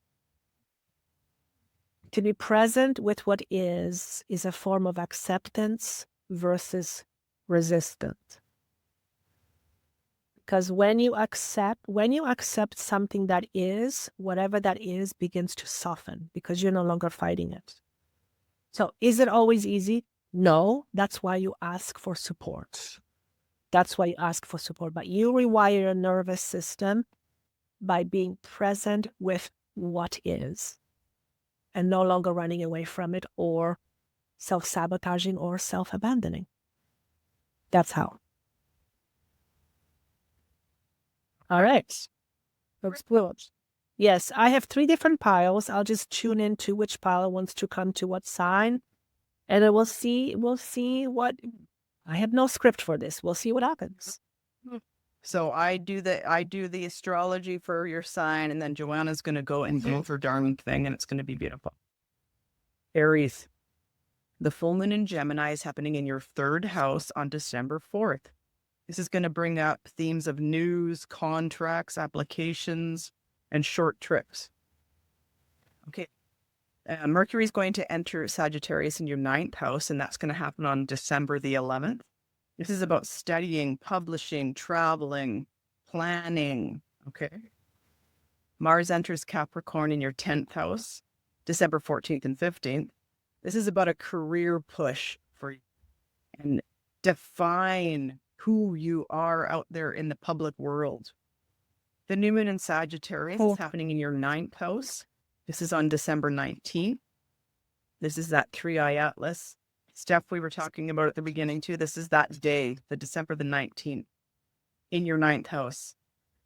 To be present with what is a form of acceptance versus resistance. Because when you accept something that is, whatever that is begins to soften because you're no longer fighting it. So is it always easy? No, that's why you ask for support. That's why you ask for support. But you rewire your nervous system by being present with what is and no longer running away from it or self-sabotaging or self-abandoning. That's how. All right. Let's go. Yes, I have 3 different piles. I'll just tune into which pile wants to come to what sign. And we'll see what, I have no script for this. We'll see what happens. So I do the astrology for your sign, and then Joanna's going to go and do her darn thing, and it's going to be beautiful. Aries, the full moon in Gemini is happening in your 3rd house on December 4th. This is going to bring up themes of news, contracts, applications, and short trips. Okay. Mercury is going to enter Sagittarius in your 9th house, and that's going to happen on December the 11th. This is about studying, publishing, traveling, planning. Okay. Mars enters Capricorn in your 10th house, December 14th and 15th. This is about a career push for you and define who you are out there in the public world. The new moon in Sagittarius is happening in your 9th house. This is on December 19th. This is that 3-eye atlas stuff we were talking about at the beginning too. This is that day, the December the 19th, in your 9th house.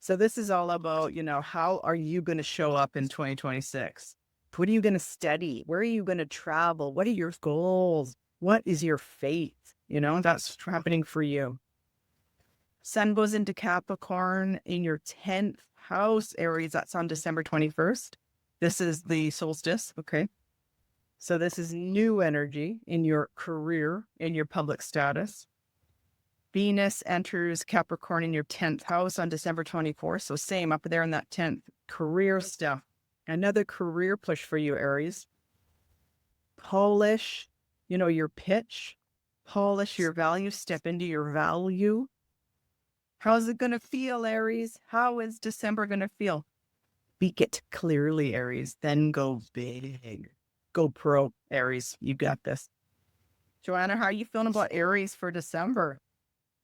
So this is all about, you know, how are you going to show up in 2026? What are you going to study? Where are you going to travel? What are your goals? What is your faith? You know, that's happening for you. Sun goes into Capricorn in your 10th house, Aries. That's on December 21st. This is the solstice. Okay. So this is new energy in your career, in your public status. Venus enters Capricorn in your 10th house on December 24th. So same up there in that 10th, career stuff. Another career push for you, Aries. Polish, you know, your pitch, polish your value, step into your value. How's it going to feel, Aries? How is December going to feel? Speak it clearly, Aries. Then go big. Go pro, Aries. You got this. Joanna, how are you feeling about Aries for December?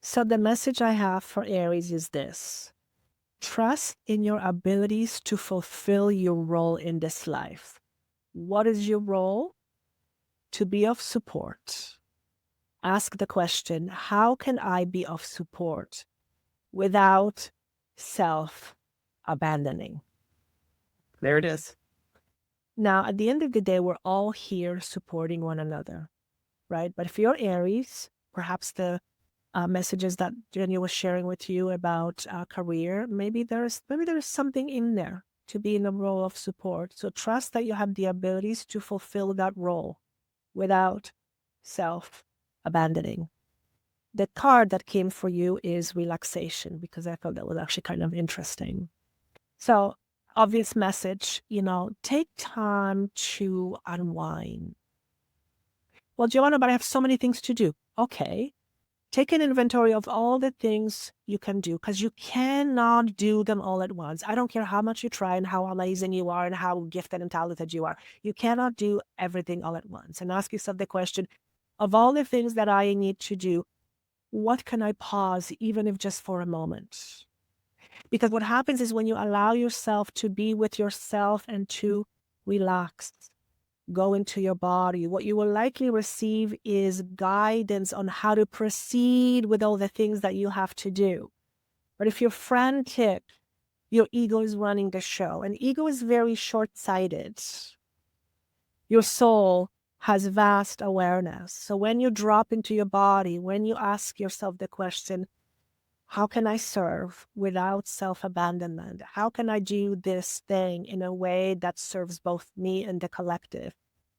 So the message I have for Aries is this. Trust in your abilities to fulfill your role in this life. What is your role? To be of support. Ask the question, how can I be of support without self-abandoning? There it is. Now, at the end of the day, we're all here supporting one another, right? But if you're Aries, perhaps the messages that Jenny was sharing with you about career, maybe there's something in there to be in a role of support. So trust that you have the abilities to fulfill that role without self-abandoning. The card that came for you is relaxation, because I thought that was actually kind of interesting. So obvious message, take time to unwind. Well, Joanna, but I have so many things to do. Okay. Take an inventory of all the things you can do, because you cannot do them all at once. I don't care how much you try and how amazing you are and how gifted and talented you are. You cannot do everything all at once. And ask yourself the question, of all the things that I need to do, what can I pause, even if just for a moment? Because what happens is when you allow yourself to be with yourself and to relax, go into your body, what you will likely receive is guidance on how to proceed with all the things that you have to do. But if you're frantic, your ego is running the show, and ego is very short-sighted. Your soul has vast awareness. So when you drop into your body, when you ask yourself the question, how can I serve without self-abandonment? How can I do this thing in a way that serves both me and the collective?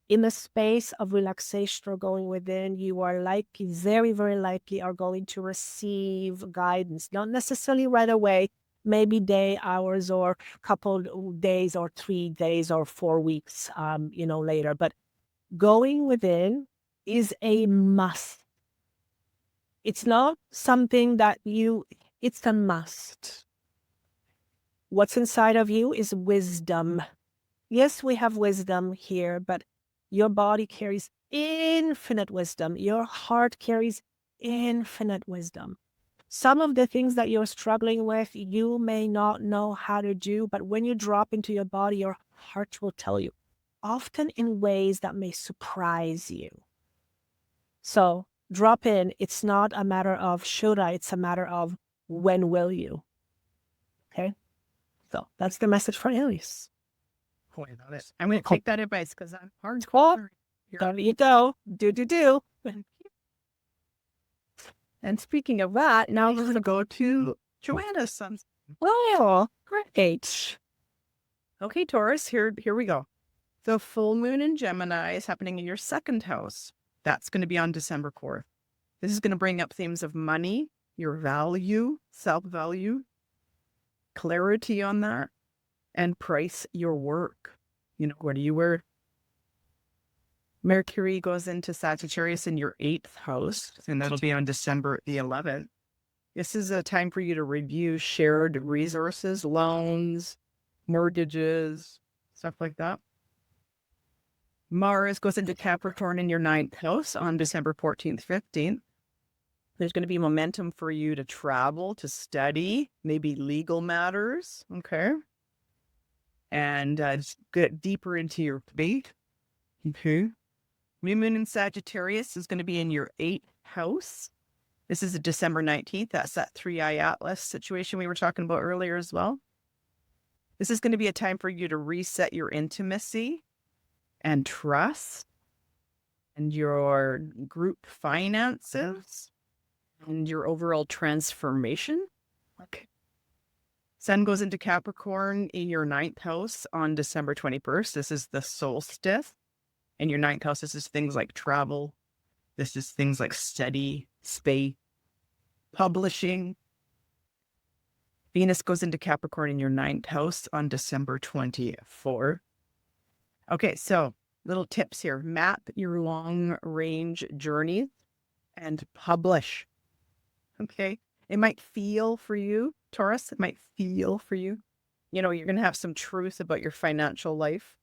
In the space of relaxation or going within, you are likely, very, very likely, are going to receive guidance. Not necessarily right away, maybe day, hours, or couple days, or 3 days, or 4 weeks, later. But going within is a must. It's not something that it's a must. What's inside of you is wisdom. Yes, we have wisdom here, but your body carries infinite wisdom. Your heart carries infinite wisdom. Some of the things that you're struggling with, you may not know how to do, but when you drop into your body, your heart will tell you, often in ways that may surprise you. So drop in. It's not a matter of should I, it's a matter of when will you. Okay? So that's the message for Aries. Boy, I love it. I'm going to take that advice because I'm hardcore. There you go. Do. And speaking of that, now we're going to go to Joanna's sun. Well, great. Okay, Taurus, here we go. The full moon in Gemini is happening in your second house. That's going to be on December 4th. This is going to bring up themes of money, your value, self-value, clarity on that, and price your work. What do you wear? Mercury goes into Sagittarius in your 8th house, and that'll be on December the 11th. This is a time for you to review shared resources, loans, mortgages, stuff like that. Mars goes into Capricorn in your 9th house on December 14th, 15th. There's going to be momentum for you to travel, to study, maybe legal matters, okay? And just get deeper into your faith, okay? New moon in Sagittarius is going to be in your 8th house. This is a December 19th. That's that 3-eye atlas situation we were talking about earlier as well. This is going to be a time for you to reset your intimacy and trust and your group finances and your overall transformation. Okay. Sun goes into Capricorn in your 9th house on December 21st. This is the solstice. In your 9th house, this is things like travel. This is things like study, space, publishing. Venus goes into Capricorn in your 9th house on December 24th. Okay, so little tips here. Map your long-range journey and publish. Okay, it might feel for you, Taurus, it might feel for you. You're going to have some truth about your financial life.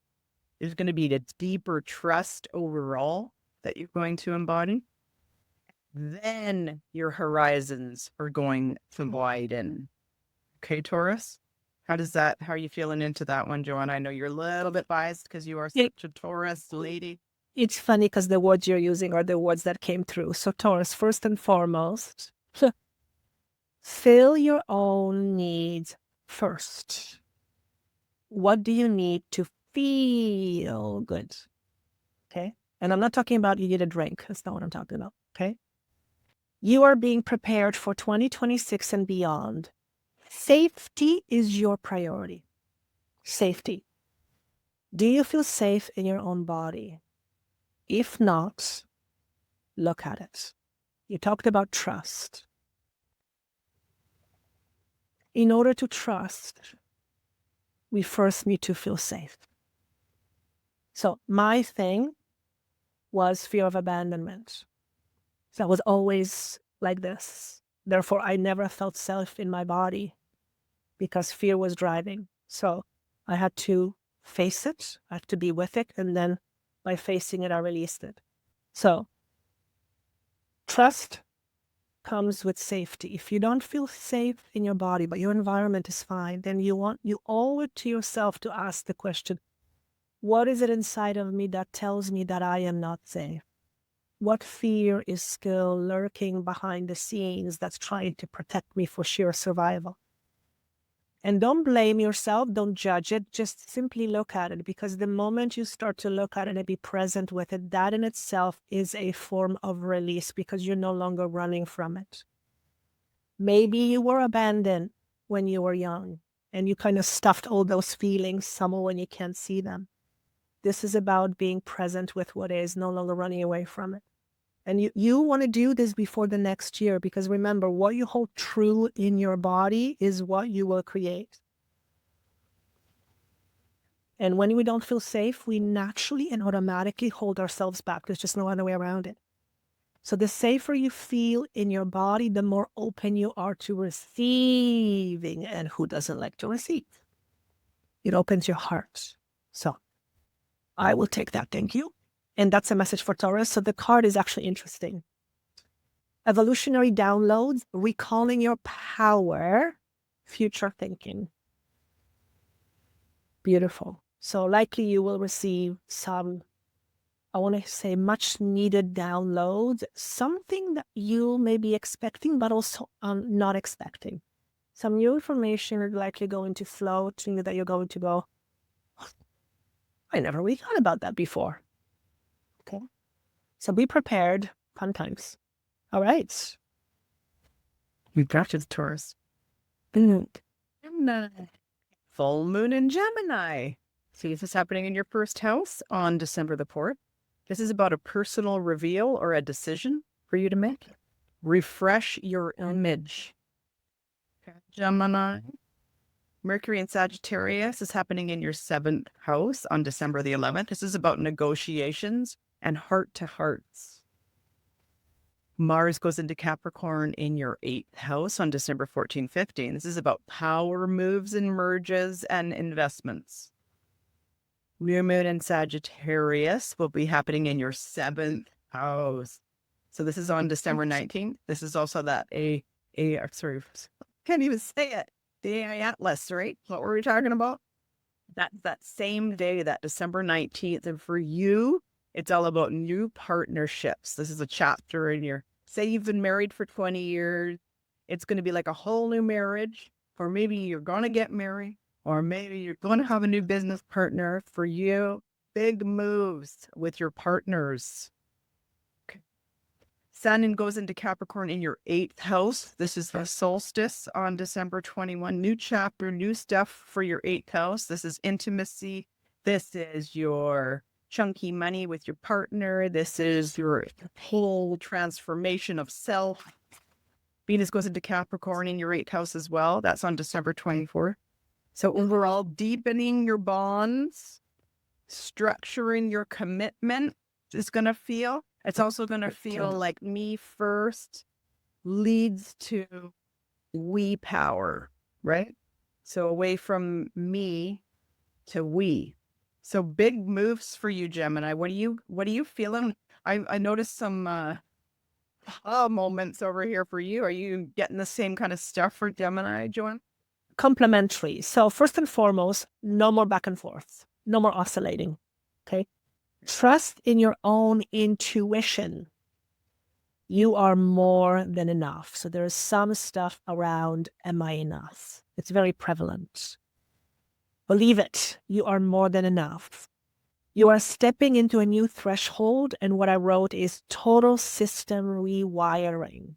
There's going to be a deeper trust overall that you're going to embody. Then your horizons are going to widen. Okay, Taurus? How are you feeling into that one, Joanna? I know you're a little bit biased because you are such a Taurus lady. It's funny because the words you're using are the words that came through. So Taurus, first and foremost, fill your own needs first. What do you need to feel good? Okay. And I'm not talking about you need a drink. That's not what I'm talking about. Okay. You are being prepared for 2026 and beyond. Safety is your priority. Safety. Do you feel safe in your own body? If not, look at it. You talked about trust. In order to trust, we first need to feel safe. So my thing was fear of abandonment. So I was always like this. Therefore, I never felt safe in my body because fear was driving. So I had to face it. I had to be with it. And then by facing it, I released it. So trust comes with safety. If you don't feel safe in your body, but your environment is fine, then you owe it to yourself to ask the question, what is it inside of me that tells me that I am not safe? What fear is still lurking behind the scenes that's trying to protect me for sheer survival? And don't blame yourself, don't judge it, just simply look at it, because the moment you start to look at it and be present with it, that in itself is a form of release because you're no longer running from it. Maybe you were abandoned when you were young and you kind of stuffed all those feelings somewhere when you can't see them. This is about being present with what is, no longer running away from it. And you want to do this before the next year, because remember, what you hold true in your body is what you will create. And when we don't feel safe, we naturally and automatically hold ourselves back. There's just no other way around it. So the safer you feel in your body, the more open you are to receiving. And who doesn't like to receive? It opens your heart. So I will take that. Thank you. And that's a message for Taurus. So the card is actually interesting. Evolutionary downloads, recalling your power, future thinking. Beautiful. So likely you will receive some, I want to say, much needed downloads, something that you may be expecting, but also not expecting. Some new information is likely going to flow to you that you're going to go, I never really thought about that before. Okay. So be prepared. Fun times. All right. We've got you, Taurus. Gemini. Full moon in Gemini. See, this is happening in your first house on December the 4th. This is about a personal reveal or a decision for you to make. Refresh your image. Okay. Gemini. Mercury in Sagittarius is happening in your 7th house on December the 11th. This is about negotiations and heart-to-hearts. Mars goes into Capricorn in your 8th house on December 14, 15. This is about power moves and merges and investments. New moon in Sagittarius will be happening in your 7th house. So this is on December 19th. This is also that sorry, can't even say it. The AI Atlas, right? What were we talking about? That same day, that December 19th. And for you, it's all about new partnerships. This is a chapter in your, say you've been married for 20 years. It's going to be like a whole new marriage, or maybe you're going to get married, or maybe you're going to have a new business partner. For you, big moves with your partners. Okay. Sun goes into Capricorn in your 8th house. This is the solstice on December 21. New chapter, new stuff for your 8th house. This is intimacy. This is your chunky money with your partner. This is your whole transformation of self. Venus goes into Capricorn in your 8th house as well. That's on December 24th. So overall, deepening your bonds, structuring your commitment is going to feel. It's also going to feel like me first leads to we power, right? So away from me to we. So big moves for you, Gemini. What are you feeling? I noticed some moments over here for you. Are you getting the same kind of stuff for Gemini, Joanna? Complementary. So first and foremost, no more back and forth. No more oscillating. Okay. Trust in your own intuition. You are more than enough. So there is some stuff around, am I enough? It's very prevalent. Believe it. You are more than enough. You are stepping into a new threshold. And what I wrote is total system rewiring.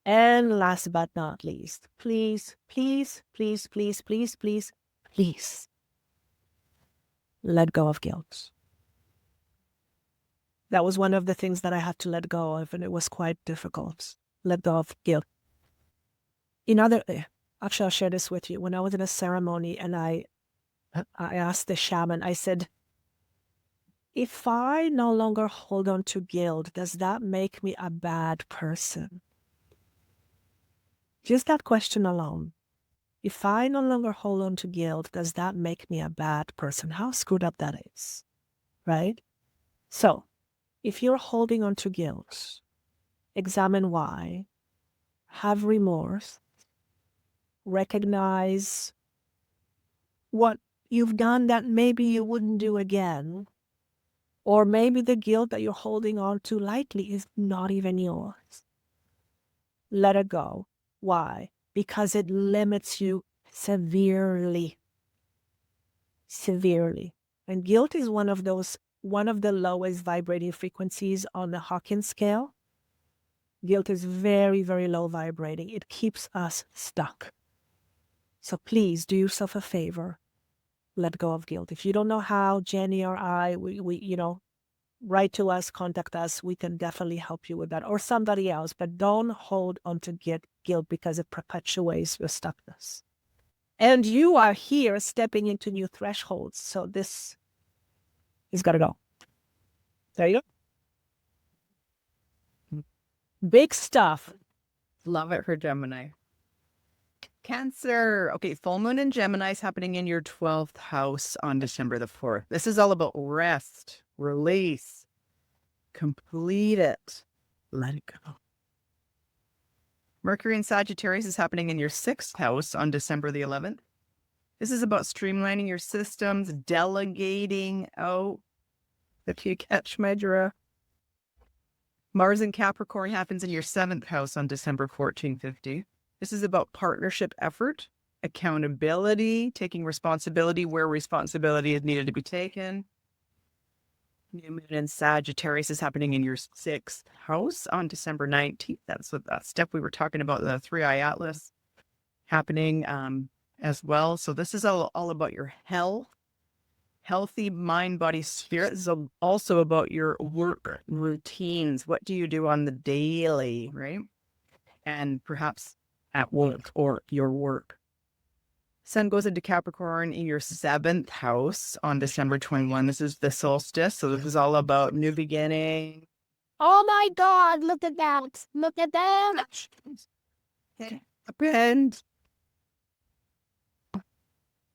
And last but not least, please, please, please, please, please, please, please, let go of guilt. That was one of the things that I had to let go of, and it was quite difficult. Let go of guilt. Actually, I'll share this with you. When I was in a ceremony and I asked the shaman, I said, if I no longer hold on to guilt, does that make me a bad person? Just that question alone. If I no longer hold on to guilt, does that make me a bad person? How screwed up that is, right? So, if you're holding on to guilt, examine why, have remorse, recognize what you've done that maybe you wouldn't do again, or maybe the guilt that you're holding on to lightly is not even yours. Let it go. Why? Because it limits you severely. Severely. And guilt is one of the lowest vibrating frequencies on the Hawkins scale. Guilt is very, very low vibrating. It keeps us stuck. So please do yourself a favor. Let go of guilt. If you don't know how, Jenny or I, we write to us, contact us. We can definitely help you with that, or somebody else. But don't hold on to guilt because it perpetuates your stuckness. And you are here stepping into new thresholds. So this has got to go. There you go. Big stuff. Love it for Gemini. Cancer. Okay, full moon in Gemini is happening in your 12th house on December the 4th. This is all about rest, release, complete it, let it go. Mercury in Sagittarius is happening in your 6th house on December the 11th. This is about streamlining your systems, delegating out, if you catch my drift. Mars in Capricorn happens in your 7th house on December 1450. This is about partnership effort, accountability, taking responsibility where responsibility is needed to be taken. New moon in Sagittarius is happening in your 6th house on December 19th. That's what that step we were talking about, the 3-eye atlas happening as well. So this is all about your health, healthy mind, body, spirit. This is also about your work routines. What do you do on the daily, right? And perhaps at work or your work. Sun goes into Capricorn in your 7th house on December 21. This is the solstice. So this is all about new beginning. Oh my God, look at that. Look at that. And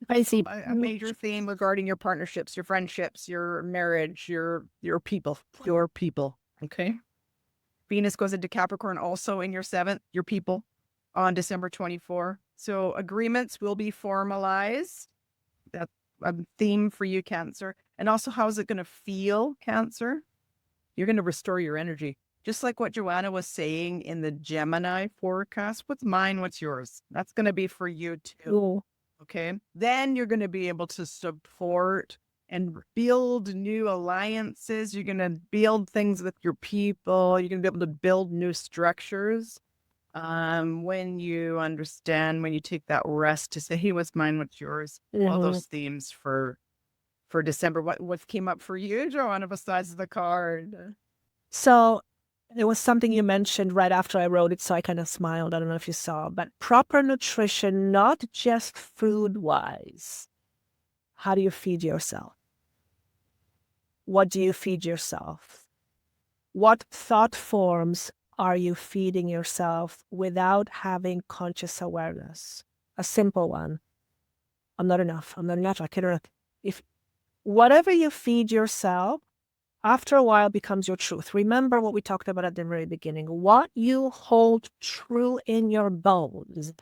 I see a major theme regarding your partnerships, your friendships, your marriage, your people. Okay. Venus goes into Capricorn also in your 7th, your people, on December 24. So agreements will be formalized. That's a theme for you, Cancer. And also, how is it going to feel, Cancer? You're going to restore your energy. Just like what Joanna was saying in the Gemini forecast, what's mine, what's yours? That's going to be for you too. Ooh. Okay. Then you're going to be able to support and build new alliances. You're going to build things with your people. You're going to be able to build new structures. When you understand, when you take that rest to say, hey, what's mine, what's yours? All those themes for December. What came up for you, Joanna, besides the card? So there was something you mentioned right after I wrote it, so I kind of smiled. I don't know if you saw, but proper nutrition, not just food-wise. How do you feed yourself? What do you feed yourself? What thought forms are you feeding yourself without having conscious awareness? A simple one. I'm not enough. I'm not enough. I can't. If whatever you feed yourself, after a while becomes your truth. Remember what we talked about at the very beginning. What you hold true in your bones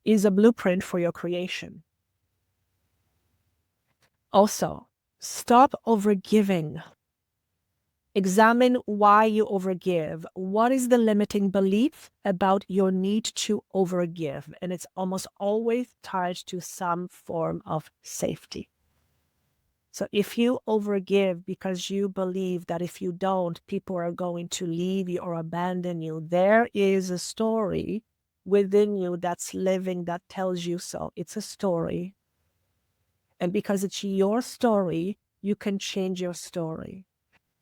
is a blueprint for your creation. Also, stop overgiving. Examine why you overgive. What is the limiting belief about your need to overgive? And it's almost always tied to some form of safety. So if you overgive because you believe that if you don't, people are going to leave you or abandon you, there is a story within you that's living that tells you so. It's a story. And because it's your story, you can change your story.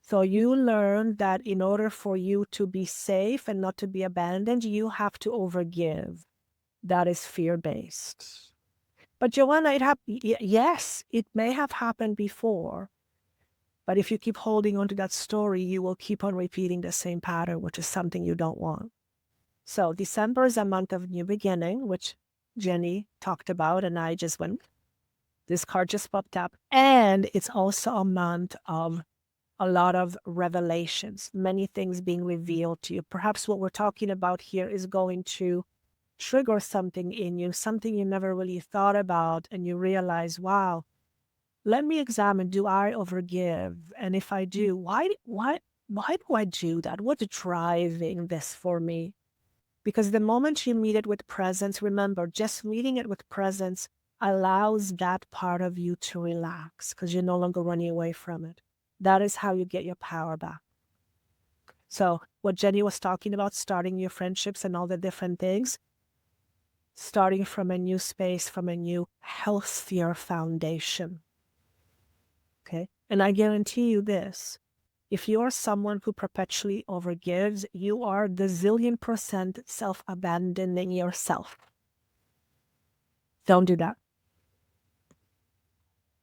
So you learn that in order for you to be safe and not to be abandoned, you have to overgive. that is fear-based. But Joanna, yes, it may have happened before, but if you keep holding on to that story, you will keep on repeating the same pattern, which is something you don't want. So December is a month of new beginning, which Jenny talked about, and I just went, this card just popped up. And it's also a month of a lot of revelations, many things being revealed to you. Perhaps what we're talking about here is going to trigger something in you, something you never really thought about, and you realize, wow, let me examine, do I overgive? And if I do, why do I do that? What's driving this for me? Because the moment you meet it with presence, remember, just meeting it with presence allows that part of you to relax because you're no longer running away from it. That is how you get your power back. So what Jenny was talking about, starting your friendships and all the different things, starting from a new space, from a new healthier foundation. Okay. And I guarantee you this, if you are someone who perpetually overgives, you are the zillion% self-abandoning yourself. Don't do that.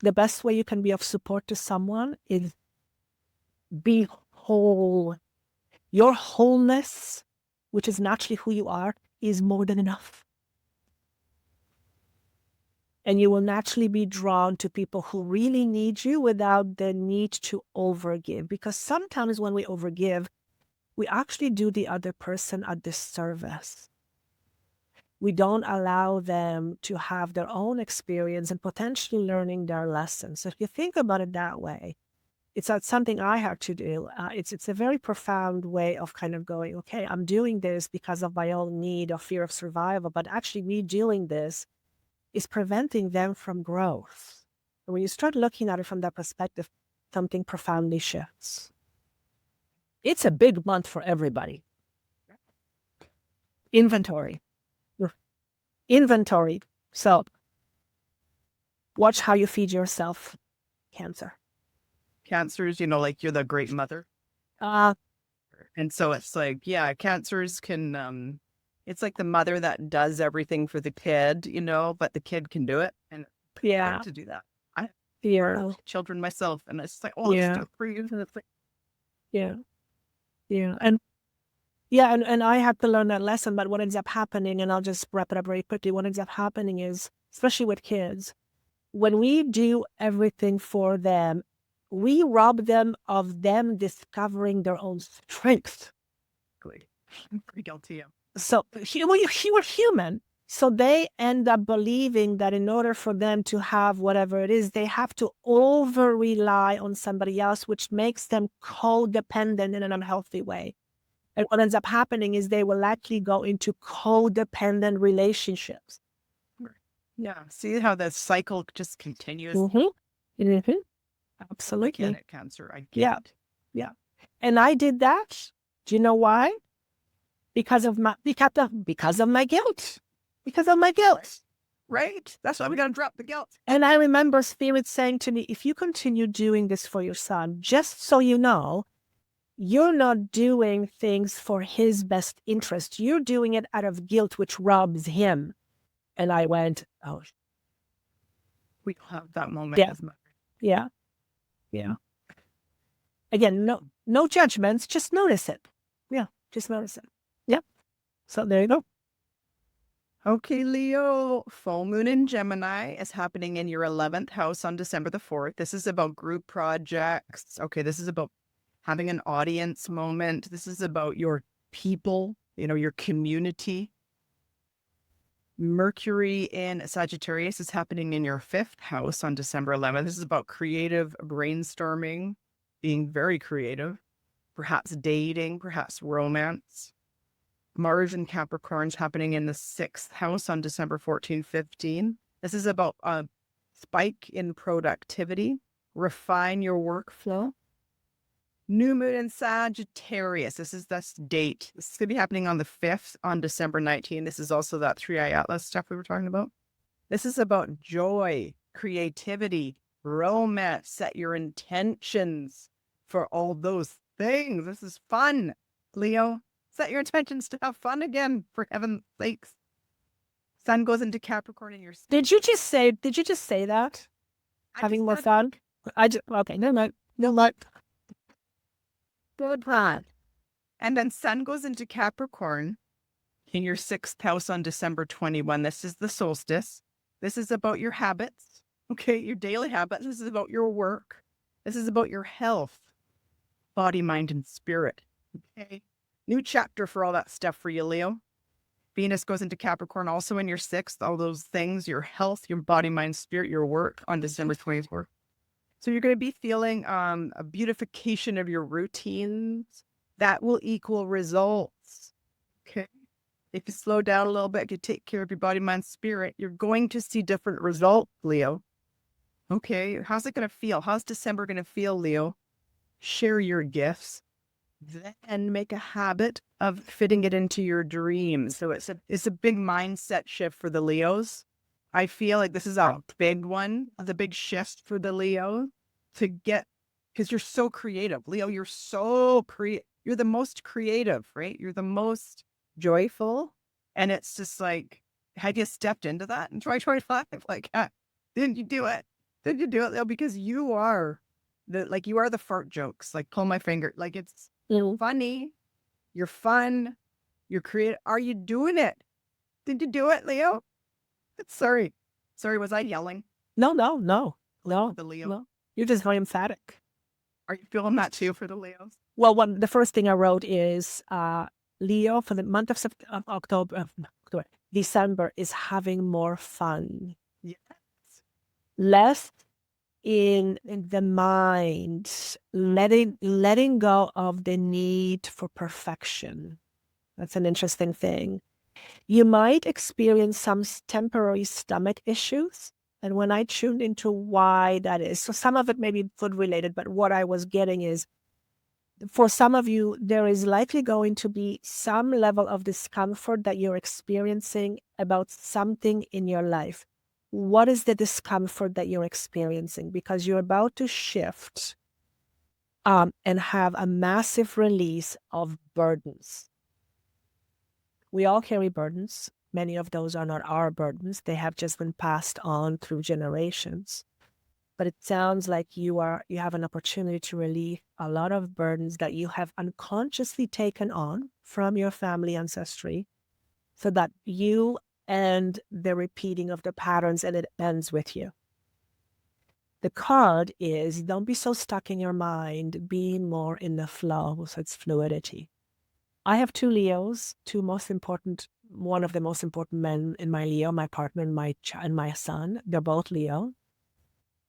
The best way you can be of support to someone is be whole. Your wholeness, which is naturally who you are, is more than enough. And you will naturally be drawn to people who really need you without the need to overgive. Because sometimes when we overgive, we actually do the other person a disservice. We don't allow them to have their own experience and potentially learning their lessons. So if you think about it that way, it's not something I had to do. It's a very profound way of kind of going, okay, I'm doing this because of my own need or fear of survival, but actually me doing this is preventing them from growth. And when you start looking at it from that perspective, something profoundly shifts. It's a big month for everybody. Inventory. So watch how you feed yourself, Cancer. Cancers, like you're the great mother. And so it's like, yeah, cancers can, it's like the mother that does everything for the kid, but the kid can do it. And I like to do that. I have children myself, and it's like, oh, it's stuff for you. And it's like, and I had to learn that lesson, but what ends up happening, and I'll just wrap it up very quickly, what ends up happening is, especially with kids, when we do everything for them, we rob them of them discovering their own strength. I'm pretty guilty. So you were human. So they end up believing that in order for them to have whatever it is, they have to over rely on somebody else, which makes them codependent in an unhealthy way. And what ends up happening is they will actually go into codependent relationships. Yeah. See how the cycle just continues? Absolutely. I get it, Cancer. I get it. Yeah. And I did that. Do you know why? Because of my guilt. Because of my guilt. Right? That's why we got to drop the guilt. And I remember Spirit saying to me, if you continue doing this for your son, just so you know, you're not doing things for his best interest. You're doing it out of guilt, which robs him. And I went, oh. We have that moment as mother. Yeah. Again, no judgments, just notice it. Yeah, just notice it. Yep. So there you go. Okay, Leo, full moon in Gemini is happening in your 11th house on December the 4th. This is about group projects. Okay, this is about having an audience moment. This is about your people, your community. Mercury in Sagittarius is happening in your 5th house on December 11th. This is about creative brainstorming, being very creative, perhaps dating, perhaps romance. Mars in Capricorn is happening in the 6th house on December 14, 15. This is about a spike in productivity, refine your workflow. New moon in Sagittarius. This is this date. This is going to be happening on the 5th on December 19. This is also that 3i Atlas stuff we were talking about. This is about joy, creativity, romance. Set your intentions for all those things. This is fun, Leo. Set your intentions to have fun again, for heaven's sakes. Sun goes into Capricorn in your Did you just say that? Having more fun? Okay, no, no, no, no. Good plan. And then Sun goes into Capricorn in your 6th house on December 21. This is the solstice. This is about your habits, okay? Your daily habits. This is about your work. This is about your health, body, mind, and spirit, okay? New chapter for all that stuff for you, Leo. Venus goes into Capricorn also in your 6th, all those things, your health, your body, mind, spirit, your work on December 24th. So you're going to be feeling a beautification of your routines. That will equal results, okay? If you slow down a little bit, you take care of your body, mind, spirit, you're going to see different results, Leo. Okay, how's it going to feel? How's December going to feel, Leo? Share your gifts, then make a habit of fitting it into your dreams. So it's a big mindset shift for the Leos. I feel like this is a big one, the big shift for the Leo to get, because you're so creative. Leo, you're so you're the most creative, right? You're the most joyful. And it's just like, have you stepped into that in 2025? Like, didn't you do it? Did you do it, Leo? Because you are you are the fart jokes. Like, pull my finger. Like, it's funny. You're fun. You're creative. Are you doing it? Did you do it, Leo? Sorry. Was I yelling? No. The Leo. No. You're just very emphatic. Are you feeling that too for the Leos? Well, the first thing I wrote is Leo for the month of December is having more fun. Yes. Less in the mind, letting go of the need for perfection. That's an interesting thing. You might experience some temporary stomach issues. And when I tuned into why that is, so some of it may be food related, but what I was getting is, for some of you, there is likely going to be some level of discomfort that you're experiencing about something in your life. What is the discomfort that you're experiencing? Because you're about to shift and have a massive release of burdens. We all carry burdens. Many of those are not our burdens. They have just been passed on through generations. But it sounds like you have an opportunity to relieve a lot of burdens that you have unconsciously taken on from your family ancestry, so that you end the repeating of the patterns and it ends with you. The card is, don't be so stuck in your mind, be more in the flow. So it's fluidity. I have 2 Leos, one of the most important men in my Leo, my partner and my son. They're both Leo.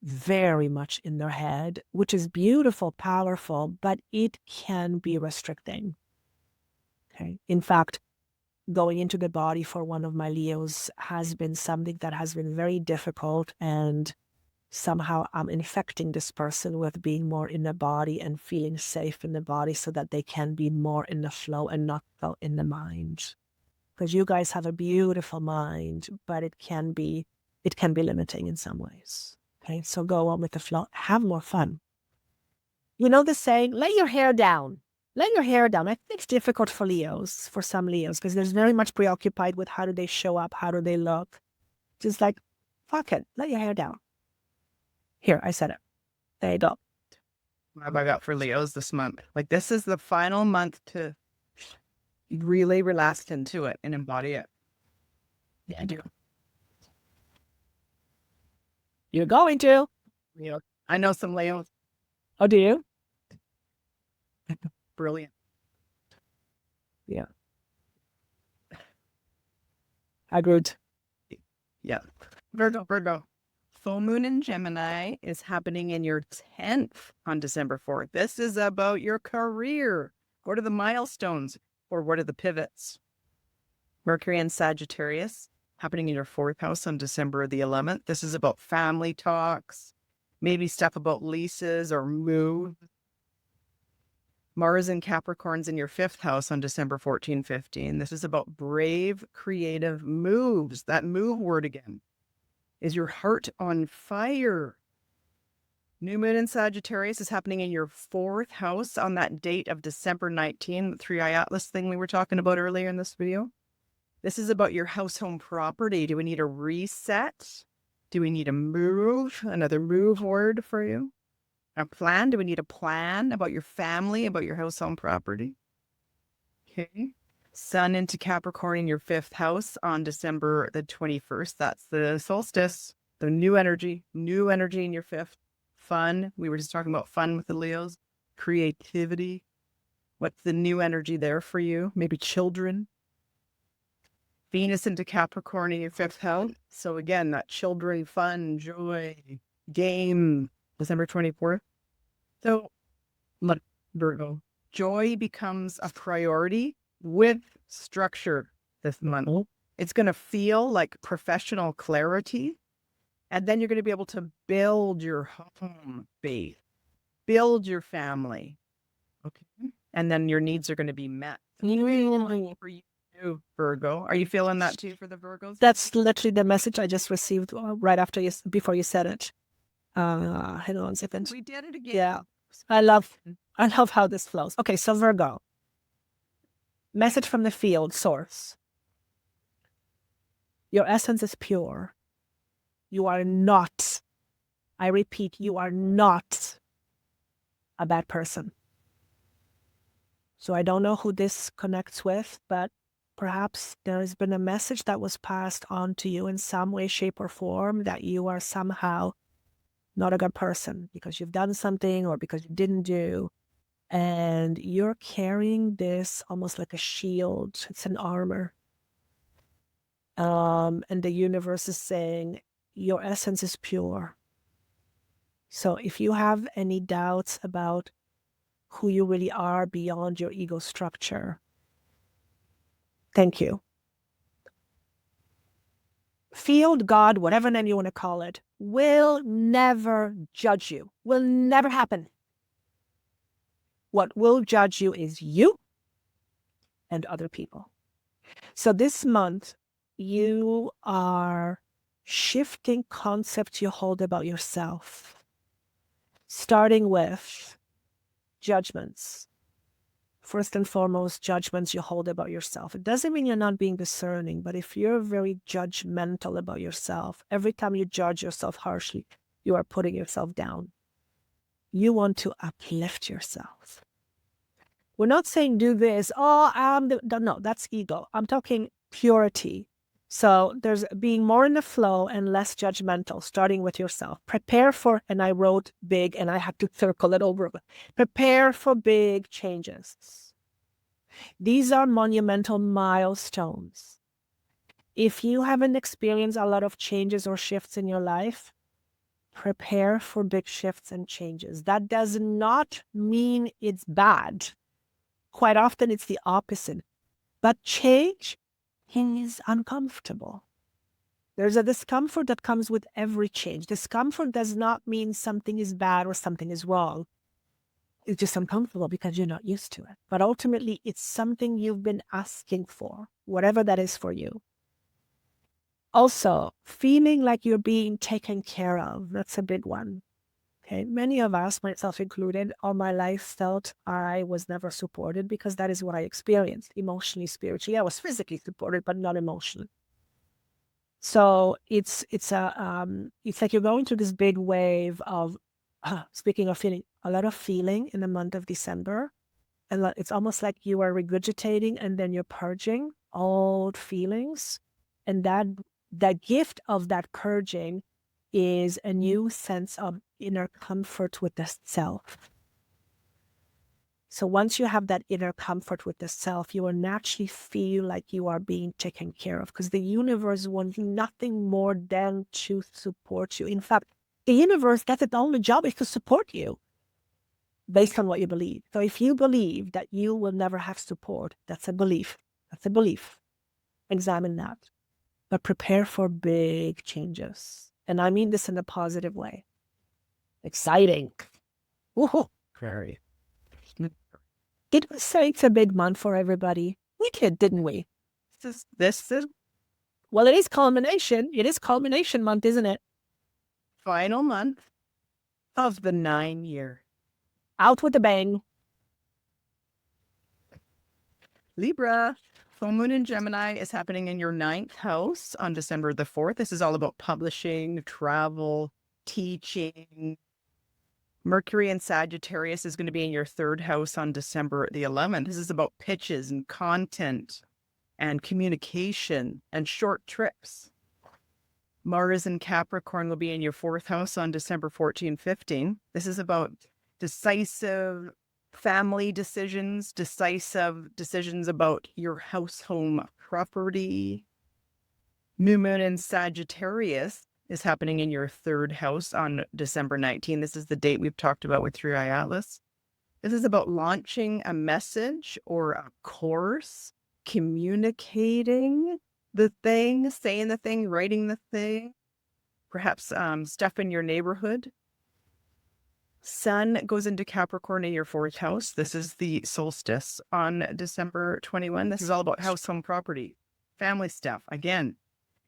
Very much in their head, which is beautiful, powerful, but it can be restricting. Okay. In fact, going into the body for one of my Leos has been something that has been very difficult, and somehow I'm infecting this person with being more in the body and feeling safe in the body so that they can be more in the flow and not so in the mind. Because you guys have a beautiful mind, but it can be limiting in some ways. Okay, so go on with the flow. Have more fun. You know the saying, lay your hair down. Lay your hair down. I think it's difficult for some Leos, because they're very much preoccupied with how do they show up, how do they look. Just like, fuck it, lay your hair down. Here, I said it. There you go. What have I got for Leos this month? Like, this is the final month to really relax into it and embody it. Yeah, I do. You're going to. I know some Leos. Oh, do you? Brilliant. Yeah. Agreed. Yeah. Virgo. Full moon in Gemini is happening in your 10th on December 4th. This is about your career. What are the milestones, or what are the pivots? Mercury in Sagittarius happening in your 4th house on December the 11th. This is about family talks, maybe stuff about leases or move. Mars in Capricorn's in your 5th house on December 14, 15. This is about brave, creative moves. That move word again. Is your heart on fire? New moon in Sagittarius is happening in your 4th house on that date of December 19, the 3-eye atlas thing we were talking about earlier in this video. This is about your house, home, property. Do we need a reset? Do we need a move? Another move word for you? A plan? Do we need a plan about your family, about your house, home, property? Okay. Sun into Capricorn in your 5th house on December the 21st. That's the solstice. The new energy in your 5th. Fun. We were just talking about fun with the Leos. Creativity. What's the new energy there for you? Maybe children. Venus into Capricorn in your 5th house. So again, that children, fun, joy, game, December 24th. So look, Virgo, joy becomes a priority with structure this month. It's going to feel like professional clarity. And then you're going to be able to build your home base, build your family. Okay. And then your needs are going to be met. For you, Virgo. Are you feeling that too for the Virgos? That's literally the message I just received right after before you said it. Hang on one second. We did it again. Yeah. I love how this flows. Okay, so Virgo. Message from the field source. Your essence is pure. You are not, I repeat, you are not a bad person. So I don't know who this connects with, but perhaps there has been a message that was passed on to you in some way, shape, or form that you are somehow not a good person because you've done something or because you didn't do. And you're carrying this almost like a shield. It's an armor. And the universe is saying, your essence is pure. So if you have any doubts about who you really are beyond your ego structure, thank you. Field, God, whatever name you want to call it, will never judge you. Will never happen. What will judge you is you and other people. So this month, you are shifting concepts you hold about yourself, starting with judgments. First and foremost, judgments you hold about yourself. It doesn't mean you're not being discerning, but if you're very judgmental about yourself, every time you judge yourself harshly, you are putting yourself down. You want to uplift yourself. We're not saying do this, no, that's ego. I'm talking purity. So there's being more in the flow and less judgmental, starting with yourself. Prepare for, and I wrote big and I had to circle it over. Prepare for big changes. These are monumental milestones. If you haven't experienced a lot of changes or shifts in your life, prepare for big shifts and changes. That does not mean it's bad. Quite often it's the opposite. But change is uncomfortable. There's a discomfort that comes with every change. Discomfort does not mean something is bad or something is wrong. It's just uncomfortable because you're not used to it. But ultimately, it's something you've been asking for, whatever that is for you. Also, feeling like you're being taken care of. That's a big one. Okay, many of us, myself included, all my life felt I was never supported because that is what I experienced emotionally, spiritually. I was physically supported, but not emotionally. So it's like you're going through this big wave of, speaking of feeling, a lot of feeling in the month of December. And it's almost like you are regurgitating and then you're purging old feelings. And that gift of that purging is a new sense of inner comfort with the self. So once you have that inner comfort with the self, you will naturally feel like you are being taken care of because the universe wants nothing more than to support you. In fact, the universe, that's its only job, is to support you based on what you believe. So if you believe that you will never have support, that's a belief. That's a belief. Examine that. But prepare for big changes. And I mean this in a positive way. Exciting. Woohoo. Very. Did we say it's a big month for everybody? We did, didn't we? This is Well, it is culmination. It is culmination month, isn't it? final month of the 9-year. Out with a bang. Libra, Full moon in Gemini is happening in your 9th house on December the 4th. This is all about publishing, travel, teaching. Mercury in Sagittarius is going to be in your 3rd house on December the 11th. This is about pitches and content and communication and short trips. Mars in Capricorn will be in your 4th house on December 14, 15. This is about decisive family decisions, decisive decisions about your house, home, property. New moon in Sagittarius is happening in your 3rd house on December 19. This is the date we've talked about with 3i Atlas. This is about launching a message or a course, communicating the thing, saying the thing, writing the thing, perhaps stuff in your neighborhood. Sun goes into Capricorn in your 4th house. This is the solstice on December 21. This is all about house, home, property, family stuff again.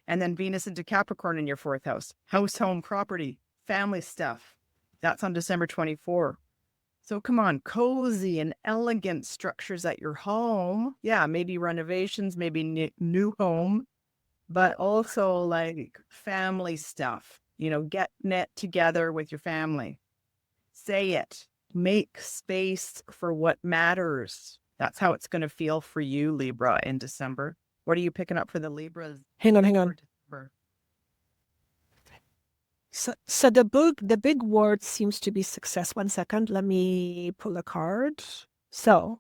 And then Venus into Capricorn in your 4th house. House, home, property, family stuff. That's on December 24. So come on, cozy and elegant structures at your home. Yeah, maybe renovations, maybe new home, but also like family stuff. You know, getting it together with your family. Say it. Make space for what matters. That's how it's going to feel for you, Libra, in December. What are you picking up for the Libras? Hang on. So the big word seems to be success. 1 second. Let me pull a card. So,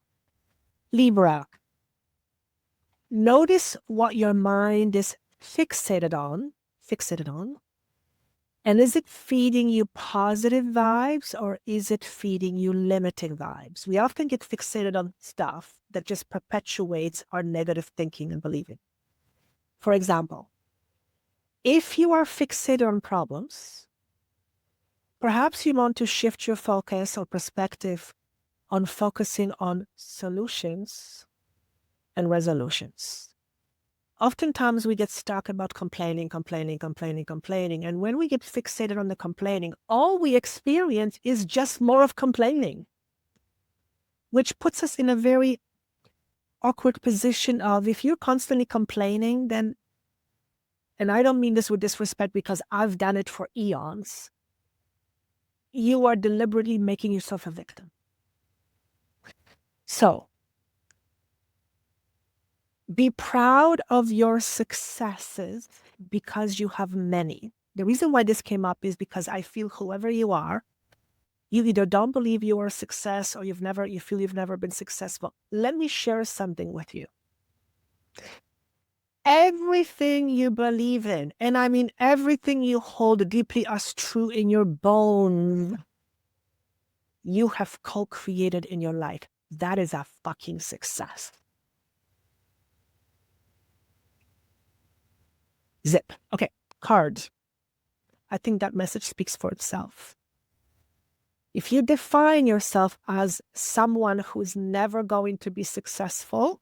Libra. Notice what your mind is fixated on. And is it feeding you positive vibes or is it feeding you limiting vibes? We often get fixated on stuff that just perpetuates our negative thinking and believing. For example, if you are fixated on problems, perhaps you want to shift your focus or perspective on focusing on solutions and resolutions. Oftentimes we get stuck about complaining. And when we get fixated on the complaining, all we experience is just more of complaining, which puts us in a very awkward position of, if you're constantly complaining, then, and I don't mean this with disrespect because I've done it for eons, you are deliberately making yourself a victim. So, be proud of your successes because you have many. The reason why this came up is because I feel whoever you are, you either don't believe you are a success or you feel you've never been successful. Let me share something with you. Everything you believe in, and I mean everything you hold deeply as true in your bones, you have co-created in your life. That is a fucking success. Zip. Okay, cards. I think that message speaks for itself. If you define yourself as someone who's never going to be successful,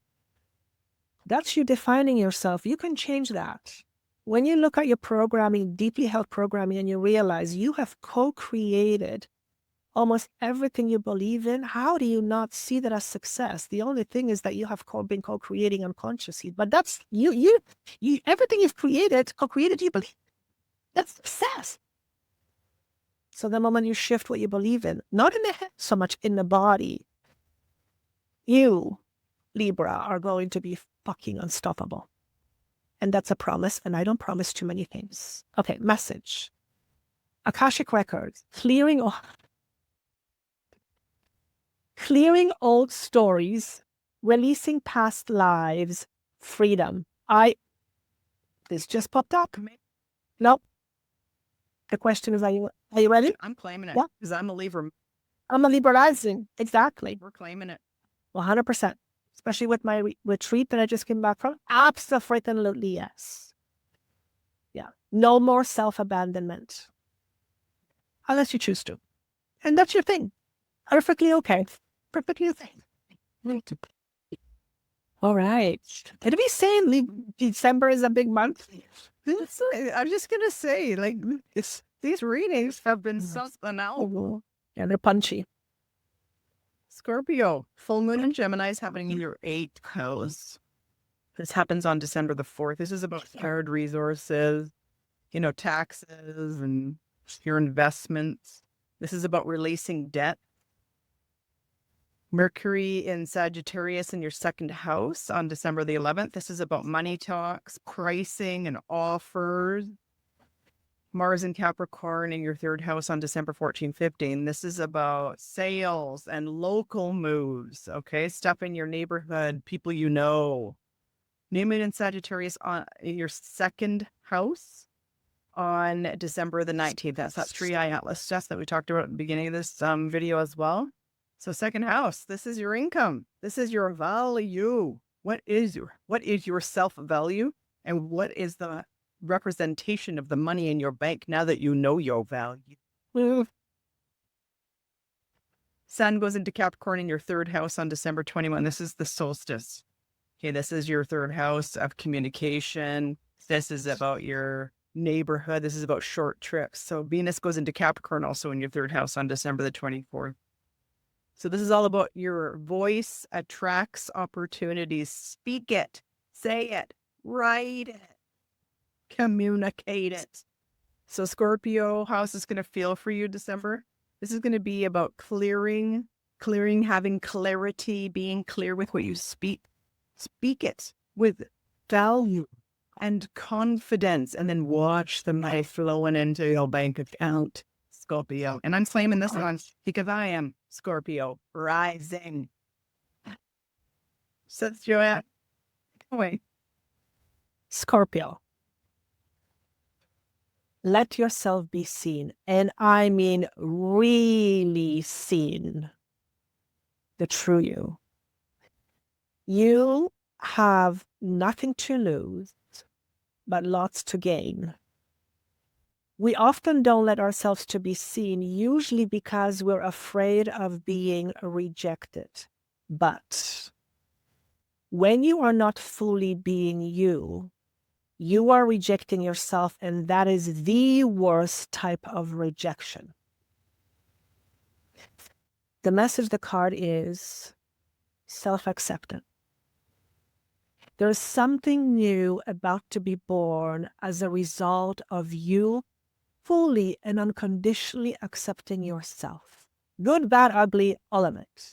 that's you defining yourself. You can change that. When you look at your programming, deeply held programming, and you realize you have co-created almost everything you believe in, how do you not see that as success? The only thing is that you have been co-creating unconsciously, but that's you everything you've created, co-created, you believe. That's success. So the moment you shift what you believe in, not in the head so much, in the body, you, Libra, are going to be fucking unstoppable. And that's a promise, and I don't promise too many things. Okay, message. Akashic records, clearing old stories, releasing past lives, freedom. This just popped up. Nope. The question is, are you ready? I'm claiming it Yeah. because I'm a Libra. I'm a Libra rising. Exactly. We're claiming it. 100%. Especially with my retreat that I just came back from. Absolutely yes. Yeah. No more self-abandonment. Unless you choose to. And that's your thing. Perfectly okay. Perfectly okay. All right. Did we say December is a big month? I'm just going to say, like, these readings have been something else. Yeah, they're punchy. Scorpio, full moon in Gemini is happening in your 8th house. This happens on December the 4th. This is about shared resources, taxes and your investments. This is about releasing debt. Mercury in Sagittarius in your second house on December the 11th. This is about money talks, pricing, and offers. Mars in Capricorn in your third house on December 14, 15. This is about sales and local moves, okay? Stuff in your neighborhood, people you know. New Moon in Sagittarius in your second house on December the 19th. That's that 3-eye atlas stuff that we talked about at the beginning of this video as well. So second house, this is your income. This is your value. What is your self-value? And what is the representation of the money in your bank now that you know your value? Sun goes into Capricorn in your third house on December 21. This is the solstice. Okay, this is your third house of communication. This is about your neighborhood. This is about short trips. So Venus goes into Capricorn also in your third house on December the 24th. So this is all about your voice attracts opportunities. Speak it, say it, write it, communicate it. So Scorpio, how's this going to feel for you December? This is going to be about clearing, having clarity, being clear with what you speak. Speak it with value and confidence, and then watch the money flowing into your bank account, Scorpio. And I'm claiming this one because I am Scorpio rising. So, Joanna, away. Scorpio. Let yourself be seen. And I mean really seen. The true you. You have nothing to lose, but lots to gain. We often don't let ourselves to be seen, usually because we're afraid of being rejected. But when you are not fully being you, you are rejecting yourself, and that is the worst type of rejection. The message, the card is self-acceptance. There's something new about to be born as a result of you fully and unconditionally accepting yourself. Good, bad, ugly, all of it.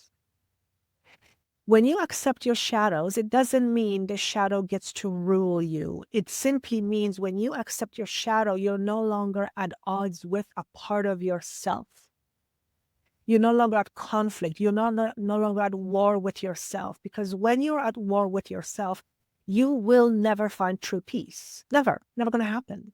When you accept your shadows, it doesn't mean the shadow gets to rule you. It simply means when you accept your shadow, you're no longer at odds with a part of yourself. You're no longer at conflict. You're no longer at war with yourself. Because when you're at war with yourself, you will never find true peace. Never. Never going to happen.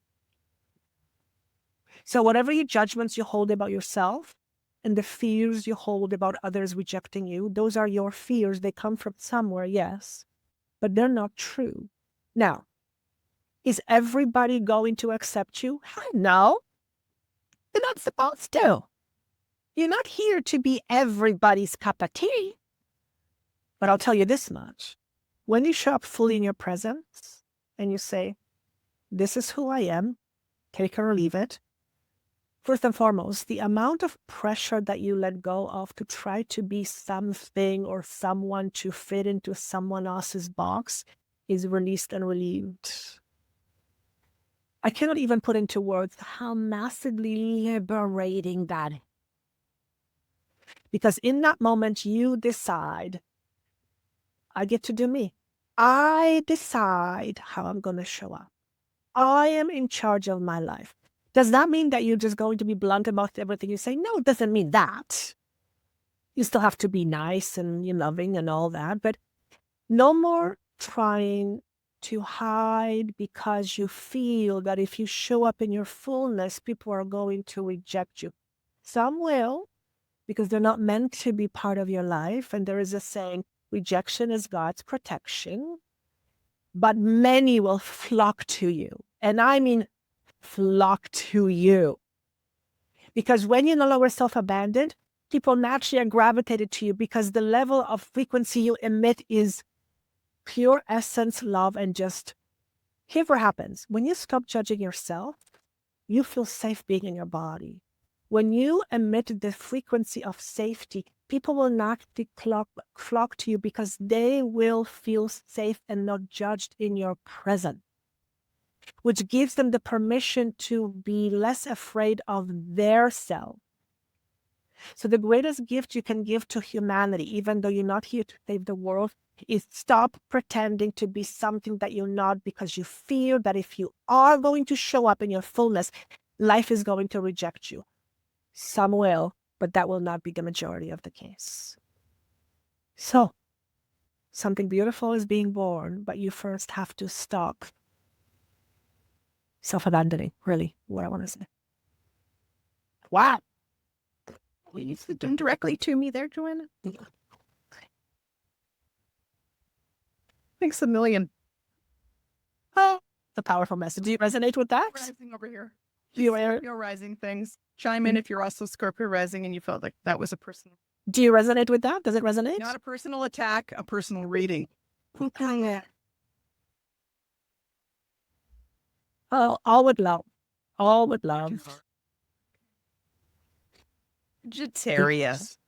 So whatever your judgments you hold about yourself and the fears you hold about others rejecting you, those are your fears. They come from somewhere, yes, but they're not true. Now, is everybody going to accept you? No. They're not supposed to. You're not here to be everybody's cup of tea. But I'll tell you this much. When you show up fully in your presence and you say, this is who I am, take it or leave it. First and foremost, the amount of pressure that you let go of to try to be something or someone to fit into someone else's box is released and relieved. I cannot even put into words how massively liberating that is. Because in that moment, you decide, I get to do me. I decide how I'm going to show up. I am in charge of my life. Does that mean that you're just going to be blunt about everything you say? No, it doesn't mean that. You still have to be nice and loving and all that, but no more trying to hide because you feel that if you show up in your fullness, people are going to reject you. Some will, because they're not meant to be part of your life. And there is a saying, rejection is God's protection, but many will flock to you. And I mean flock to you. Because when you're no longer self-abandoned, people naturally are gravitated to you because the level of frequency you emit is pure essence, love, and just, here's what happens. When you stop judging yourself, you feel safe being in your body. When you emit the frequency of safety, people will naturally flock to you because they will feel safe and not judged in your presence, which gives them the permission to be less afraid of their self. So the greatest gift you can give to humanity, even though you're not here to save the world, is stop pretending to be something that you're not, because you fear that if you are going to show up in your fullness, life is going to reject you. Some will, but that will not be the majority of the case. So something beautiful is being born, but you first have to stop self-abandoning, really, what I want to say. Wow. You said directly to me there, Joanna. Thanks a million. Oh, the powerful message. Do you resonate with that? Rising over here. You're rising things. Chime in if you're also Scorpio rising and you felt like that was a personal. Do you resonate with that? Does it resonate? Not a personal attack, a personal reading. Oh, all with love. All with love. Sagittarius.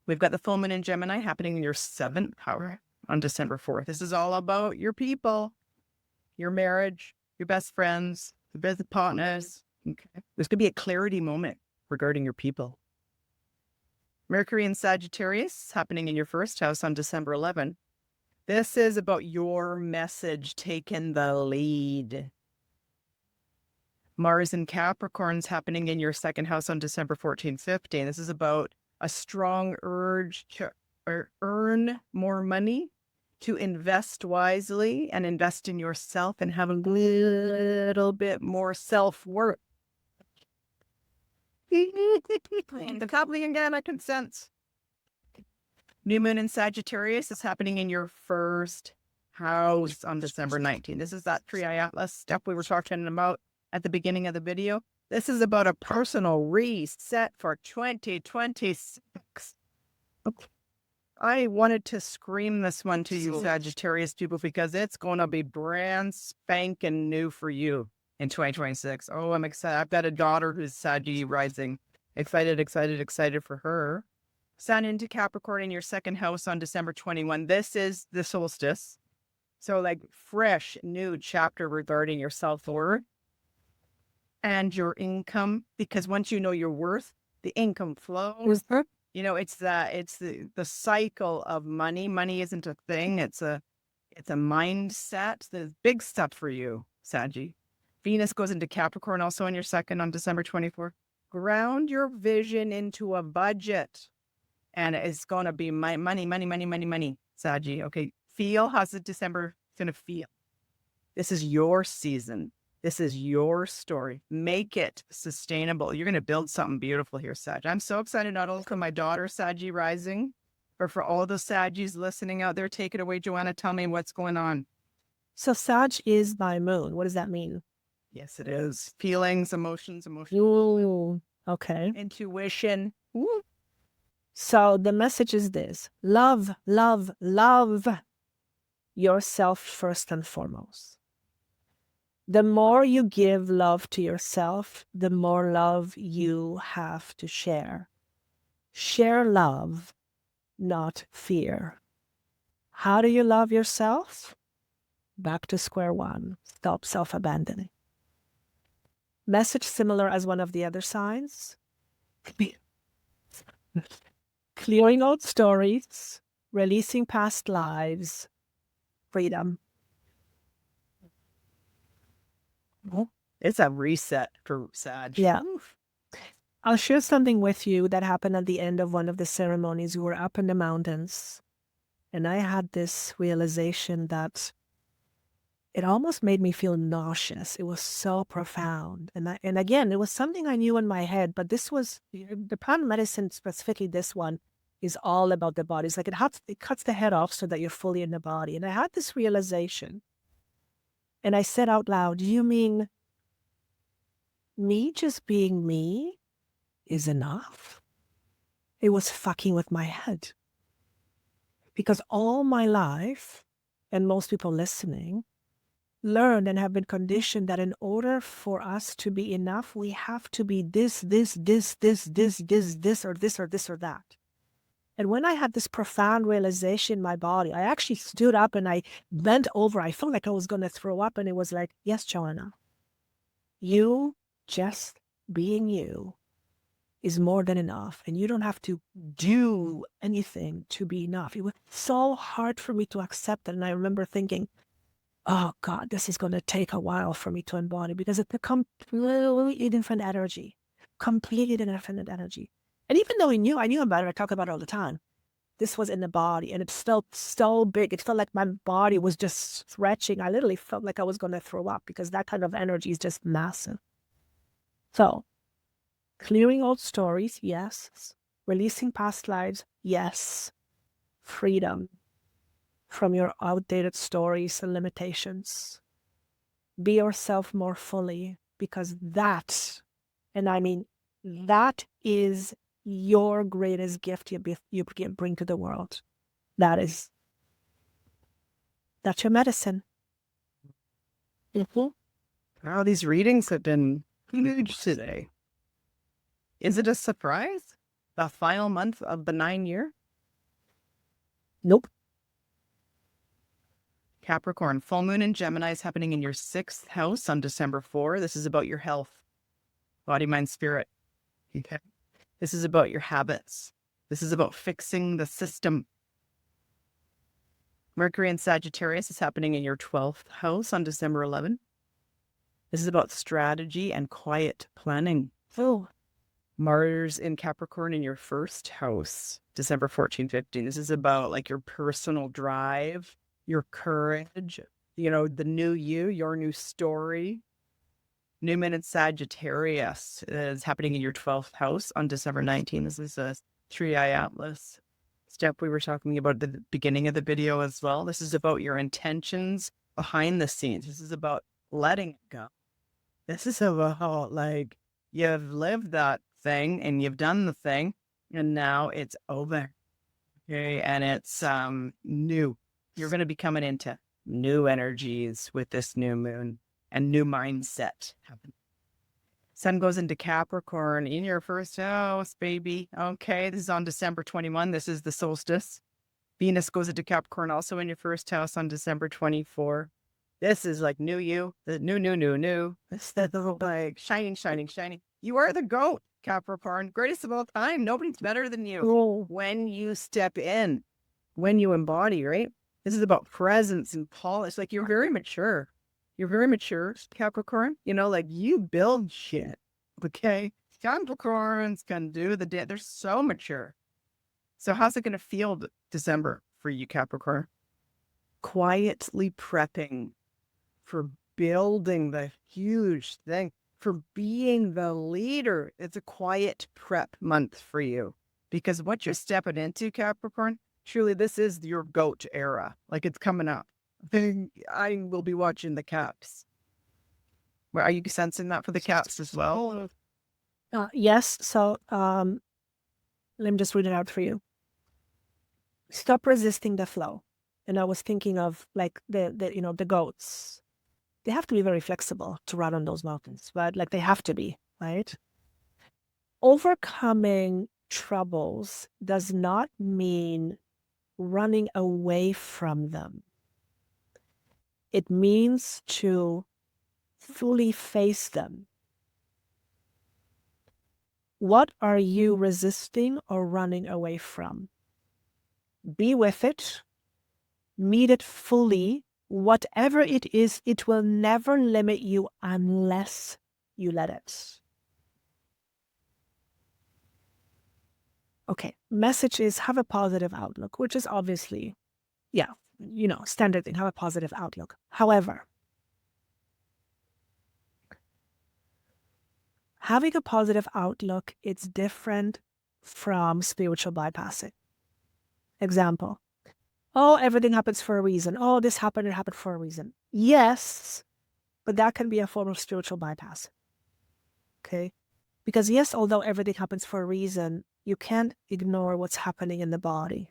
We've got the full moon in Gemini happening in your 7th house on December 4th. This is all about your people, your marriage, your best friends, the business partners. Okay. There's going to be a clarity moment regarding your people. Mercury in Sagittarius happening in your 1st house on December 11th. This is about your message taking the lead. Mars in Capricorn's happening in your 2nd house on December 14, 15. This is about a strong urge to earn more money, to invest wisely and invest in yourself and have a little bit more self-worth. The coupling again, I can sense. New moon in Sagittarius is happening in your 1st house on December 19. This is that Triatlas step we were talking about at the beginning of the video. This is about a personal reset for 2026. I wanted to scream this one to you, Sagittarius people, because it's going to be brand spanking new for you in 2026. Oh, I'm excited. I've got a daughter who's Sagittarius rising. Excited for her. Sun into Capricorn in your 2nd house on December 21. This is the solstice. So like fresh, new chapter regarding your self-worth and your income, because once you know your worth, the income flows. You know, it's the cycle of money. Money isn't a thing. It's a mindset. There's big stuff for you, Saggy. Venus goes into Capricorn also in your 2nd on December 24th. Ground your vision into a budget. And it's going to be money, Saggy. Okay. Feel how's the December going to feel. This is your season. This is your story. Make it sustainable. You're going to build something beautiful here, Sag. I'm so excited not only for my daughter, Saggy rising, but for all the Saggies listening out there. Take it away, Joanna. Tell me what's going on. So Sag is my moon. What does that mean? Yes, it is. Feelings, emotions. Ooh, okay. Intuition. Ooh. So the message is this: love yourself first and foremost. The more you give love to yourself, the more love you have to share. Share love, not fear. How do you love yourself? Back to square one. Stop self-abandoning. Message similar as one of the other signs. Clearing out stories, releasing past lives, freedom. It's a reset for Sag. Yeah. I'll share something with you that happened at the end of one of the ceremonies. We were up in the mountains, and I had this realization that it almost made me feel nauseous. It was so profound. And again, it was something I knew in my head, but this was, the plant medicine, specifically this one, is all about the body. It's like it cuts the head off so that you're fully in the body. And I had this realization. And I said out loud, you mean me just being me is enough? It was fucking with my head. Because all my life, and most people listening, learned and have been conditioned that in order for us to be enough, we have to be this, or this or that. And when I had this profound realization in my body, I actually stood up and I bent over. I felt like I was going to throw up. And it was like, yes, Joanna, you just being you is more than enough. And you don't have to do anything to be enough. It was so hard for me to accept it. And I remember thinking, oh God, this is going to take a while for me to embody because it's a completely different energy, completely different energy. And even though I knew about it, I talk about it all the time. This was in the body and it felt so big. It felt like my body was just stretching. I literally felt like I was going to throw up because that kind of energy is just massive. So clearing old stories, yes. Releasing past lives, yes. Freedom from your outdated stories and limitations. Be yourself more fully because that, and I mean, that is your greatest gift you bring to the world. That's your medicine. Mm-hmm. Wow, these readings have been huge today. Is it a surprise? The final month of the 9-year? Nope. Capricorn, full moon in Gemini is happening in your 6th house on December 4. This is about your health, body, mind, spirit. Okay. This is about your habits. This is about fixing the system. Mercury in Sagittarius is happening in your 12th house on December 11. This is about strategy and quiet planning. Oh. Mars in Capricorn in your 1st house, December 14, 15. This is about like your personal drive, your courage, the new you, your new story. New moon in Sagittarius is happening in your 12th house on December 19. This is a 3-eye atlas step we were talking about at the beginning of the video as well. This is about your intentions behind the scenes. This is about letting it go. This is about like you've lived that thing and you've done the thing and now it's over. Okay. And it's new. You're going to be coming into new energies with this new moon and new mindset happening. Sun goes into Capricorn in your 1st house, baby. Okay. This is on December 21. This is the solstice. Venus goes into Capricorn also in your 1st house on December 24. This is like new you, the new. It's that little like shining. You are the GOAT, Capricorn. Greatest of all time. Nobody's better than you. Oh. When you step in, when you embody, right? This is about presence and polish. Like you're very mature. You're very mature, Capricorn. Like you build shit. Okay. Capricorns can do the They're so mature. So how's it going to feel December for you, Capricorn? Quietly prepping for building the huge thing, for being the leader. It's a quiet prep month for you because what you're stepping into, Capricorn, truly this is your GOAT era. Like it's coming up. I will be watching the Caps. Are you sensing that for the Caps as well? Yes. So let me just read it out for you. Stop resisting the flow. And I was thinking of like the goats. They have to be very flexible to run on those mountains, right? Like they have to be, right? Overcoming troubles does not mean running away from them. It means to fully face them. What are you resisting or running away from? Be with it, meet it fully. Whatever it is, it will never limit you unless you let it. Okay, message is have a positive outlook, which is obviously, standard thing, have a positive outlook. However, having a positive outlook, it's different from spiritual bypassing. Example, oh, everything happens for a reason. Oh, this happened, it happened for a reason. Yes, but that can be a form of spiritual bypass. Okay? Because yes, although everything happens for a reason, you can't ignore what's happening in the body.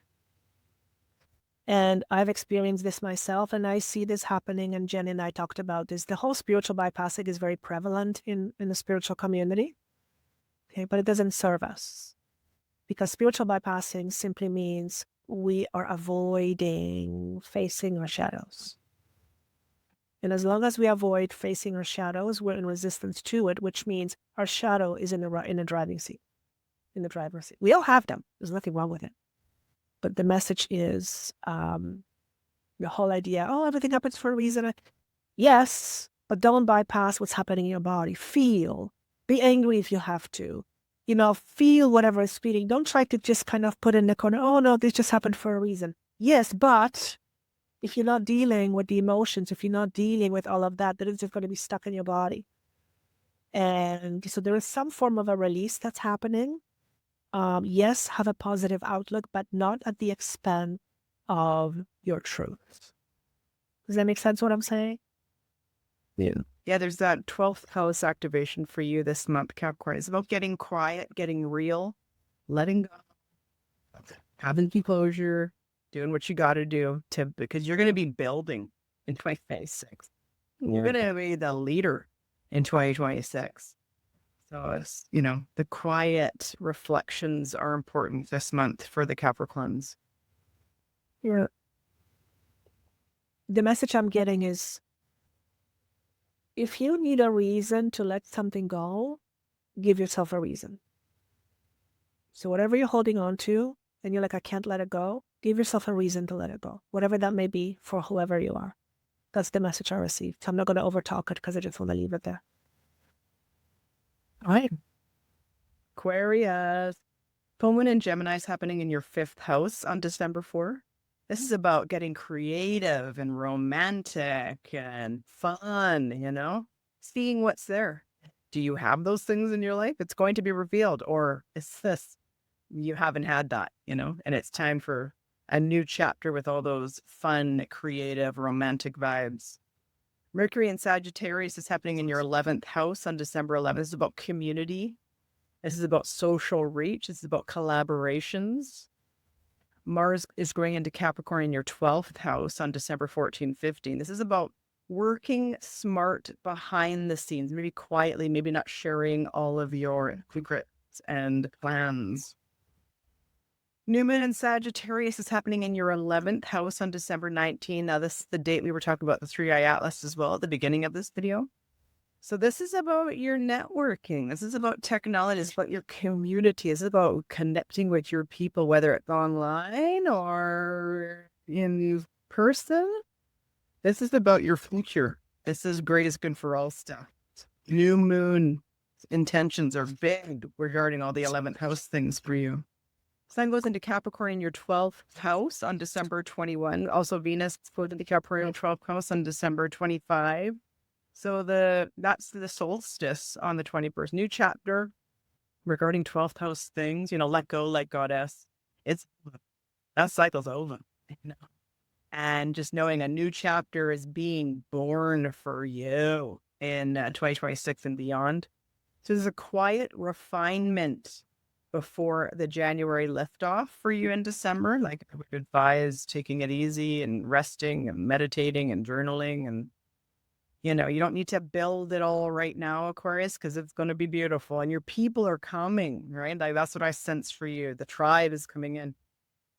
And I've experienced this myself, and I see this happening, and Jen and I talked about this. The whole spiritual bypassing is very prevalent in the spiritual community, okay, but it doesn't serve us, because spiritual bypassing simply means we are avoiding facing our shadows. And as long as we avoid facing our shadows, we're in resistance to it, which means our shadow is in the driving seat, in the driver's seat. We all have them. There's nothing wrong with it. But the message is the whole idea, oh, everything happens for a reason. Yes, but don't bypass what's happening in your body. Feel. Be angry if you have to. Feel whatever is feeling. Don't try to just kind of put in the corner, oh, no, this just happened for a reason. Yes, but if you're not dealing with the emotions, if you're not dealing with all of that, then it's just going to be stuck in your body. And so there is some form of a release that's happening. Yes, have a positive outlook, but not at the expense of your truth. Does that make sense what I'm saying? Yeah, there's that 12th house activation for you this month, Capricorn. It's about getting quiet, getting real, letting go, having composure, doing what you got to do because you're going to be building in 2026. You're going to be the leader in 2026. So it's, the quiet reflections are important this month for the Capricorns. Yeah. The message I'm getting is, if you need a reason to let something go, give yourself a reason. So whatever you're holding on to, and you're like, I can't let it go, give yourself a reason to let it go, whatever that may be for whoever you are. That's the message I received. So I'm not going to overtalk it because I just want to leave it there. All right. Aquarius. Full moon in Gemini is happening in your 5th house on December 4th. This is about getting creative and romantic and fun, seeing what's there. Do you have those things in your life? It's going to be revealed. Or is this, you haven't had that, and it's time for a new chapter with all those fun, creative, romantic vibes. Mercury in Sagittarius is happening in your 11th house on December 11th. This is about community. This is about social reach. This is about collaborations. Mars is going into Capricorn in your 12th house on December 14, 15. This is about working smart behind the scenes, maybe quietly, maybe not sharing all of your secrets and plans. New moon in Sagittarius is happening in your 11th house on December 19. Now, this is the date we were talking about the 3-eye atlas as well at the beginning of this video. So this is about your networking. This is about technology. It's about your community. It's about connecting with your people, whether it's online or in person. This is about your future. This is greatest good for all stuff. New moon intentions are big regarding all the 11th house things for you. Sun goes into Capricorn in your 12th house on December 21. Also, Venus goes into Capricorn in your 12th house on December 25. So that's the solstice on the 21st. New chapter regarding 12th house things, let go like goddess. That cycle's over. And just knowing a new chapter is being born for you in 2026 and beyond. So there's a quiet refinement before the January liftoff for you in December. Like, I would advise taking it easy and resting and meditating and journaling. And, you don't need to build it all right now, Aquarius, because it's going to be beautiful. And your people are coming, right? Like, that's what I sense for you. The tribe is coming in.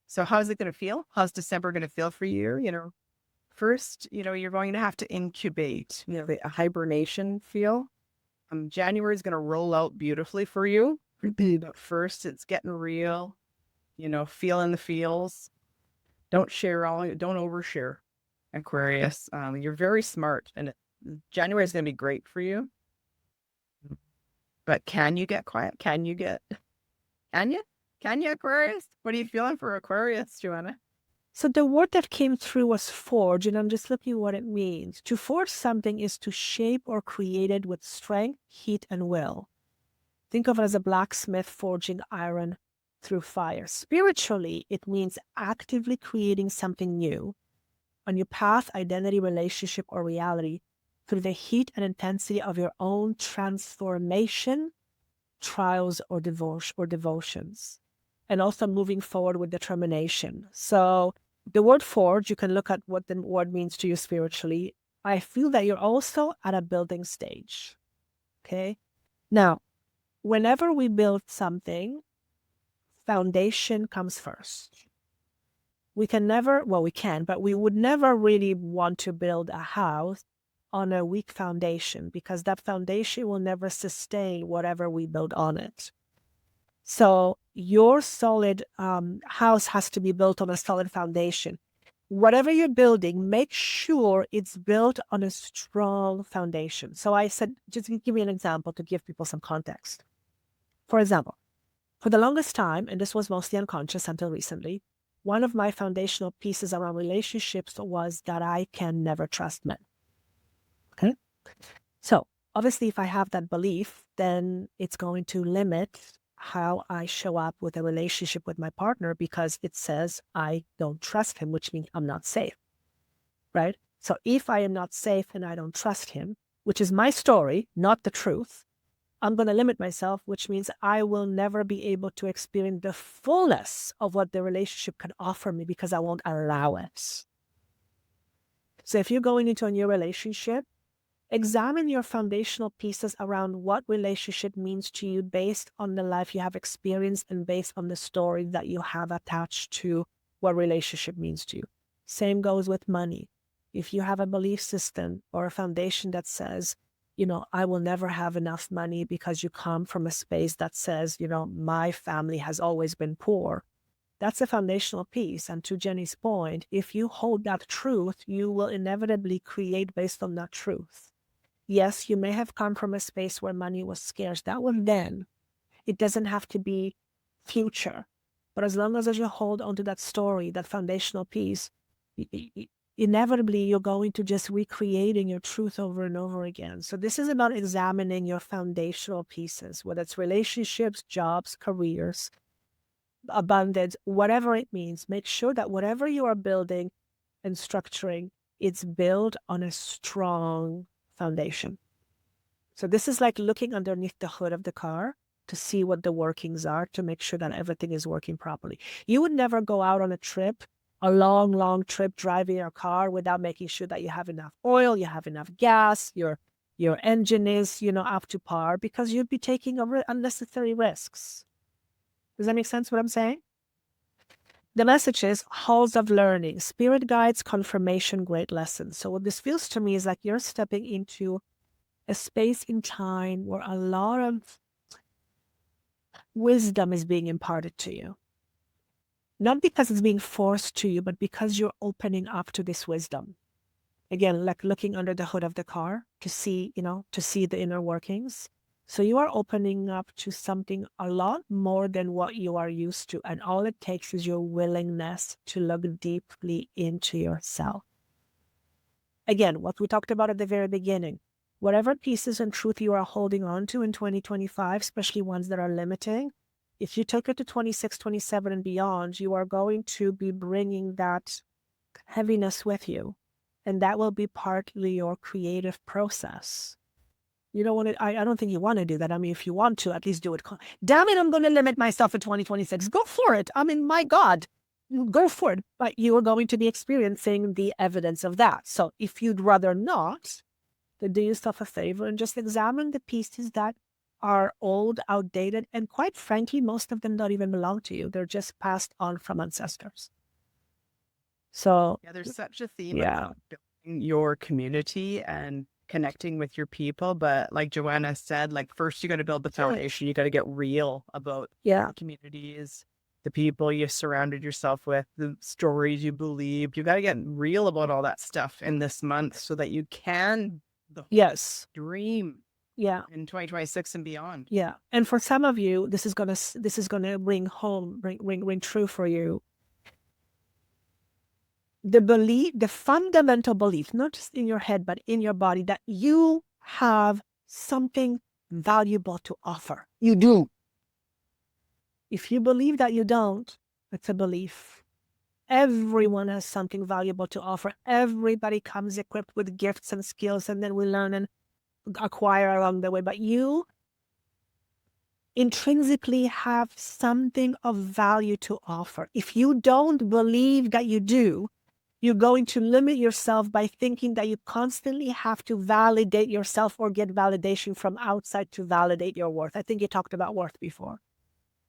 So how's it going to feel? How's December going to feel for you? First, you're going to have to incubate, the hibernation feel. January is going to roll out beautifully for you. But first, it's getting real, feeling the feels. Don't overshare, Aquarius. You're very smart, and January is going to be great for you. But can you get quiet? Can you, Aquarius? What are you feeling for Aquarius, Joanna? So the word that came through was forge, and I'm just looking at what it means. To forge something is to shape or create it with strength, heat, and will. Think of it as a blacksmith forging iron through fire. Spiritually, it means actively creating something new on your path, identity, relationship, or reality through the heat and intensity of your own transformation, trials, or devotions. And also moving forward with determination. So the word forge, you can look at what the word means to you spiritually. I feel that you're also at a building stage. Okay. Now, whenever we build something, foundation comes first. We can never, well, we can, but we would never really want to build a house on a weak foundation, because that foundation will never sustain whatever we build on it. So your solid house has to be built on a solid foundation. Whatever you're building, make sure it's built on a strong foundation. So I said, just give me an example to give people some context. For example, for the longest time, and this was mostly unconscious until recently, one of my foundational pieces around relationships was that I can never trust men. Okay? So obviously, if I have that belief, then it's going to limit how I show up with a relationship with my partner, because it says I don't trust him, which means I'm not safe, right? So if I am not safe and I don't trust him, which is my story, not the truth, I'm going to limit myself, which means I will never be able to experience the fullness of what the relationship can offer me, because I won't allow it. So if you're going into a new relationship, examine your foundational pieces around what relationship means to you based on the life you have experienced and based on the story that you have attached to what relationship means to you. Same goes with money. If you have a belief system or a foundation that says, I will never have enough money, because you come from a space that says, my family has always been poor, that's a foundational piece. And to Jenny's point, if you hold that truth, you will inevitably create based on that truth. Yes, you may have come from a space where money was scarce. That was then. It doesn't have to be future. But as long as you hold onto that story, that foundational piece, inevitably you're going to just recreating your truth over and over again. So this is about examining your foundational pieces, whether it's relationships, jobs, careers, abundance, whatever it means. Make sure that whatever you are building and structuring, it's built on a strong foundation. So this is like looking underneath the hood of the car to see what the workings are, to make sure that everything is working properly. You would never go out on a trip, a long, long trip, driving your car without making sure that you have enough oil, you have enough gas, your engine is, up to par, because you'd be taking unnecessary risks. Does that make sense what I'm saying? The message is halls of learning, spirit guides, confirmation, great lessons. So what this feels to me is like you're stepping into a space in time where a lot of wisdom is being imparted to you. Not because it's being forced to you, but because you're opening up to this wisdom. Again, like looking under the hood of the car to see, to see the inner workings. So you are opening up to something a lot more than what you are used to. And all it takes is your willingness to look deeply into yourself. Again, what we talked about at the very beginning, whatever pieces and truth you are holding on to in 2025, especially ones that are limiting, if you take it to 26, 27 and beyond, you are going to be bringing that heaviness with you. And that will be partly your creative process. You don't want to, I don't think you want to do that. I mean, if you want to, at least do it. Damn it, I'm going to limit myself in 2026. Go for it. I mean, my God, go for it. But you are going to be experiencing the evidence of that. So if you'd rather not, then do yourself a favor and just examine the pieces that are old, outdated, and quite frankly, most of them don't even belong to you. They're just passed on from ancestors. So Yeah, there's such a theme yeah, about building your community and connecting with your people. But like Joanna said, like first you got to build the foundation. You got to get real about yeah, the communities, the people you surrounded yourself with, the stories you believe. You got to get real about all that stuff in this month so that you can yes, dream yeah, in 2026 and beyond. yeah. And for some of you, this is gonna ring true for you. The belief, the fundamental belief, not just in your head, but in your body, that you have something valuable to offer. You do. If you believe that you don't, it's a belief. Everyone has something valuable to offer. Everybody comes equipped with gifts and skills, and then we learn and acquire along the way. But you intrinsically have something of value to offer. If you don't believe that you do, you're going to limit yourself by thinking that you constantly have to validate yourself or get validation from outside to validate your worth. I think you talked about worth before,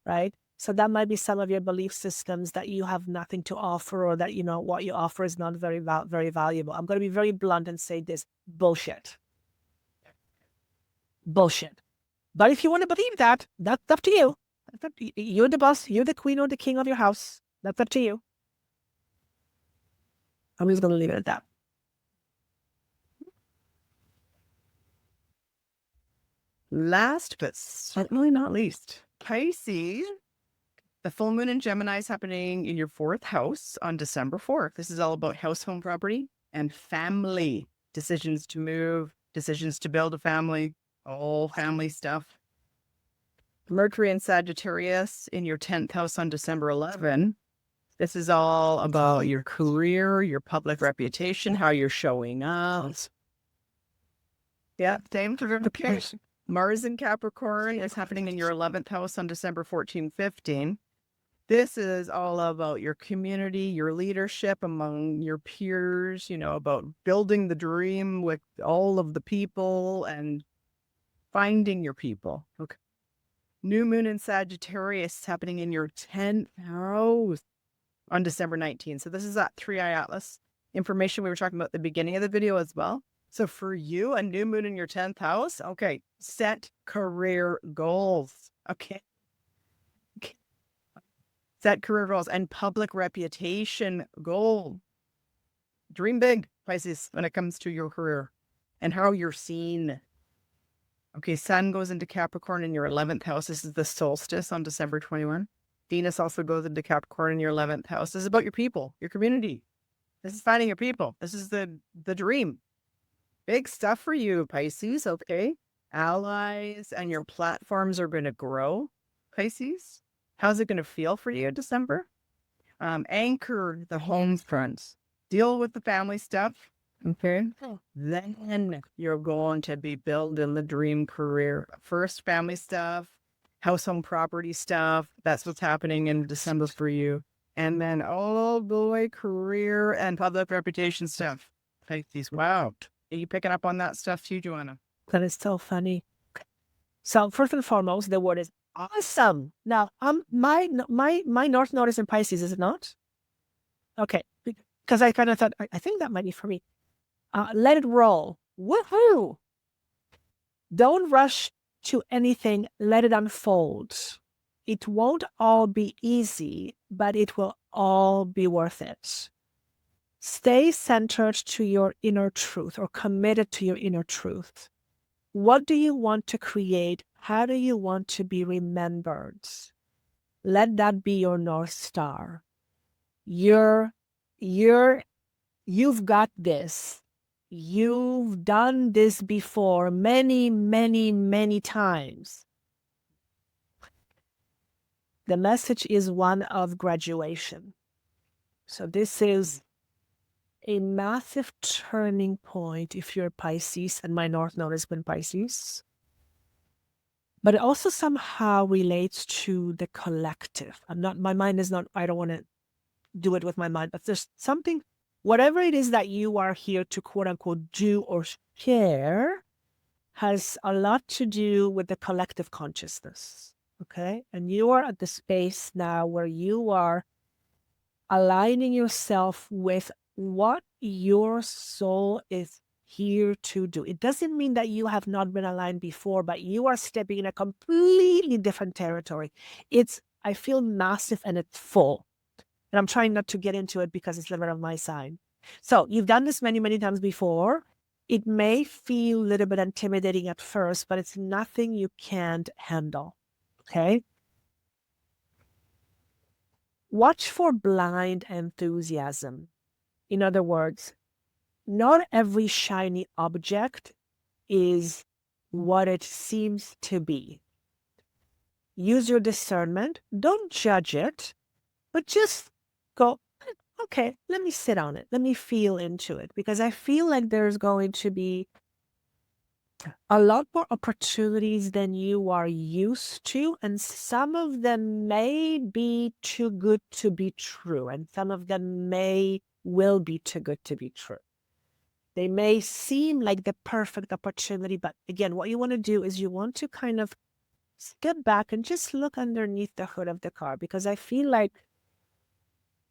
right? So that might be some of your belief systems that you have nothing to offer, or that, what you offer is not very valuable. I'm going to be very blunt and say this: bullshit. Bullshit. But if you want to believe that, that's up to you. You're the boss. You're the queen or the king of your house. That's up to you. I'm just going to leave it at that. Last but certainly not least, Pisces. The full moon in Gemini is happening in your 4th house on December 4th. This is all about house, home, property, and family. Decisions to move, decisions to build a family, all family stuff. Mercury and Sagittarius in your 10th house on December 11. This is all about your career, your public reputation, how you're showing up. Yeah, same for verification. Mars in Capricorn is happening in your 11th house on December 14, 15. This is all about your community, your leadership among your peers, about building the dream with all of the people and finding your people. Okay. New moon in Sagittarius is happening in your 10th house on December 19th. So this is that 3-eye atlas information we were talking about at the beginning of the video as well. So for you, a new moon in your 10th house, okay, set career goals. Okay. Set career goals and public reputation goal. Dream big, Pisces, when it comes to your career and how you're seen. Okay, Sun goes into Capricorn in your 11th house. This is the solstice on December 21. Venus also goes into Capricorn in your 11th house. This is about your people, your community. This is finding your people. This is the dream. Big stuff for you, Pisces, okay? Allies and your platforms are going to grow, Pisces. How's it going to feel for you in December? Anchor the home fronts. Deal with the family stuff, okay? Then you're going to be building the dream career. First, family stuff, house, home, property stuff. That's what's happening in December for you. And then all the way career and public reputation stuff. Pisces, wow. Are you picking up on that stuff too, Joanna? That is so funny. So first and foremost, the word is awesome. Now, my North Node is in Pisces, is it not? Okay, because I kind of thought, I think that might be for me. Let it roll. Woohoo! Don't rush to anything. Let it unfold. It won't all be easy, but it will all be worth it. Stay centered to your inner truth, or committed to your inner truth. What do you want to create? How do you want to be remembered? Let that be your North Star. You've got this. You've done this before many, many, many times. The message is one of graduation. So this is a massive turning point if you're Pisces, and my North Node has been Pisces. But it also somehow relates to the collective. My mind is not, I don't want to do it with my mind, but there's something, whatever it is that you are here to quote unquote do or share, has a lot to do with the collective consciousness. Okay. And you are at the space now where you are aligning yourself with what your soul is here to do. It doesn't mean that you have not been aligned before, but you are stepping in a completely different territory. I feel massive and it's full. And I'm trying not to get into it because it's never on my side. So you've done this many, many times before. It may feel a little bit intimidating at first, but it's nothing you can't handle. Okay? Watch for blind enthusiasm. In other words, not every shiny object is what it seems to be. Use your discernment. Don't judge it, but just go, okay, let me sit on it. Let me feel into it, because I feel like there's going to be a lot more opportunities than you are used to, and some of them may be too good to be true, and some of them will be too good to be true. They may seem like the perfect opportunity, but again, what you want to do is you want to kind of step back and just look underneath the hood of the car, because I feel like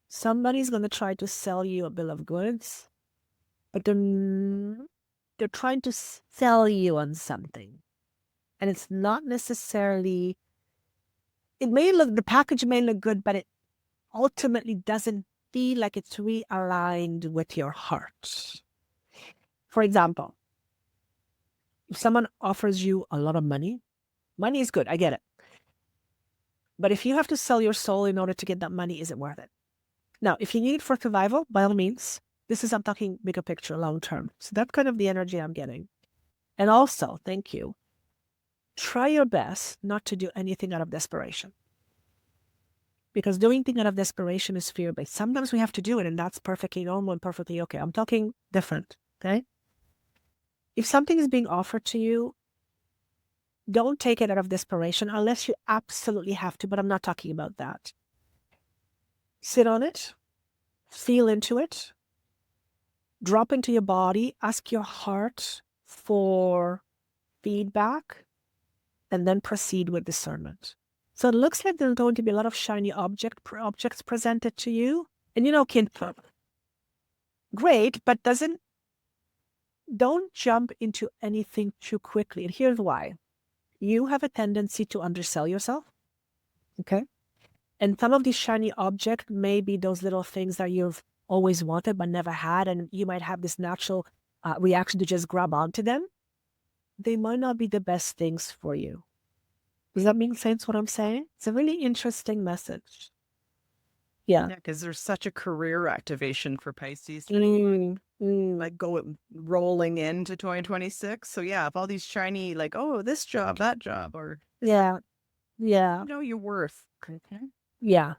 somebody's going to try to sell you a bill of goods, but they're trying to sell you on something. And it's not necessarily, the package may look good, but it ultimately doesn't feel like it's realigned with your heart. For example, if someone offers you a lot of money is good, I get it. But if you have to sell your soul in order to get that money, is it worth it? Now, if you need it for survival, by all means, I'm talking bigger picture, long term. So that's kind of the energy I'm getting. And also, thank you, try your best not to do anything out of desperation. Because doing things out of desperation is fear-based. Sometimes we have to do it, and that's perfectly normal and perfectly okay. I'm talking different, okay? If something is being offered to you, don't take it out of desperation unless you absolutely have to, but I'm not talking about that. Sit on it, feel into it, drop into your body, ask your heart for feedback, and then proceed with discernment. So it looks like there's going to be a lot of shiny objects presented to you. And great, but don't jump into anything too quickly. And here's why. You have a tendency to undersell yourself, okay? And some of these shiny objects may be those little things that you've always wanted but never had, and you might have this natural reaction to just grab onto them. They might not be the best things for you. Does that make sense what I'm saying? It's a really interesting message. Yeah. Because there's such a career activation for Pisces. Like rolling into 2026. So yeah, if all these shiny, like, oh, this job, that job, or yeah, know your worth. Okay. Yeah,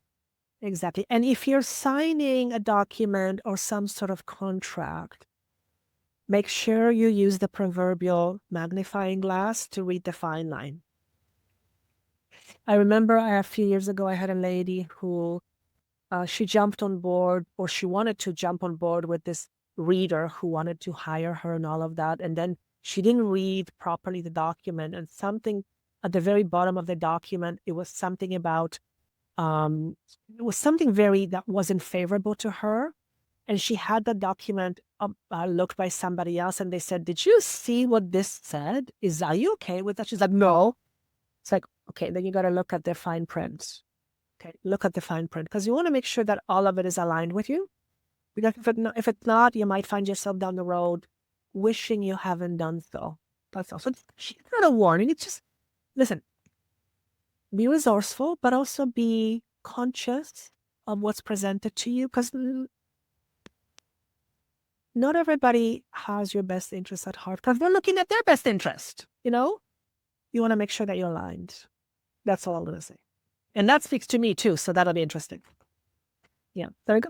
exactly. And if you're signing a document or some sort of contract, make sure you use the proverbial magnifying glass to read the fine line. I remember a few years ago, I had a lady who she jumped on board, or she wanted to jump on board with this reader who wanted to hire her and all of that. And then she didn't read properly the document, and something at the very bottom of the document, it was something about, it was something that wasn't favorable to her. And she had the document looked by somebody else, and they said, "Did you see what this said? Are you okay with that?" She's like, "No." It's like, okay, then you got to look at the fine print. Okay, look at the fine print, because you want to make sure that all of it is aligned with you. Because if it's not, you might find yourself down the road wishing you haven't done so. That's also, she's not a warning. It's just, listen, be resourceful, but also be conscious of what's presented to you, because not everybody has your best interest at heart, because they're looking at their best interest. You want to make sure that you're aligned. That's all I'm going to say. And that speaks to me too, so that'll be interesting. Yeah, there you go.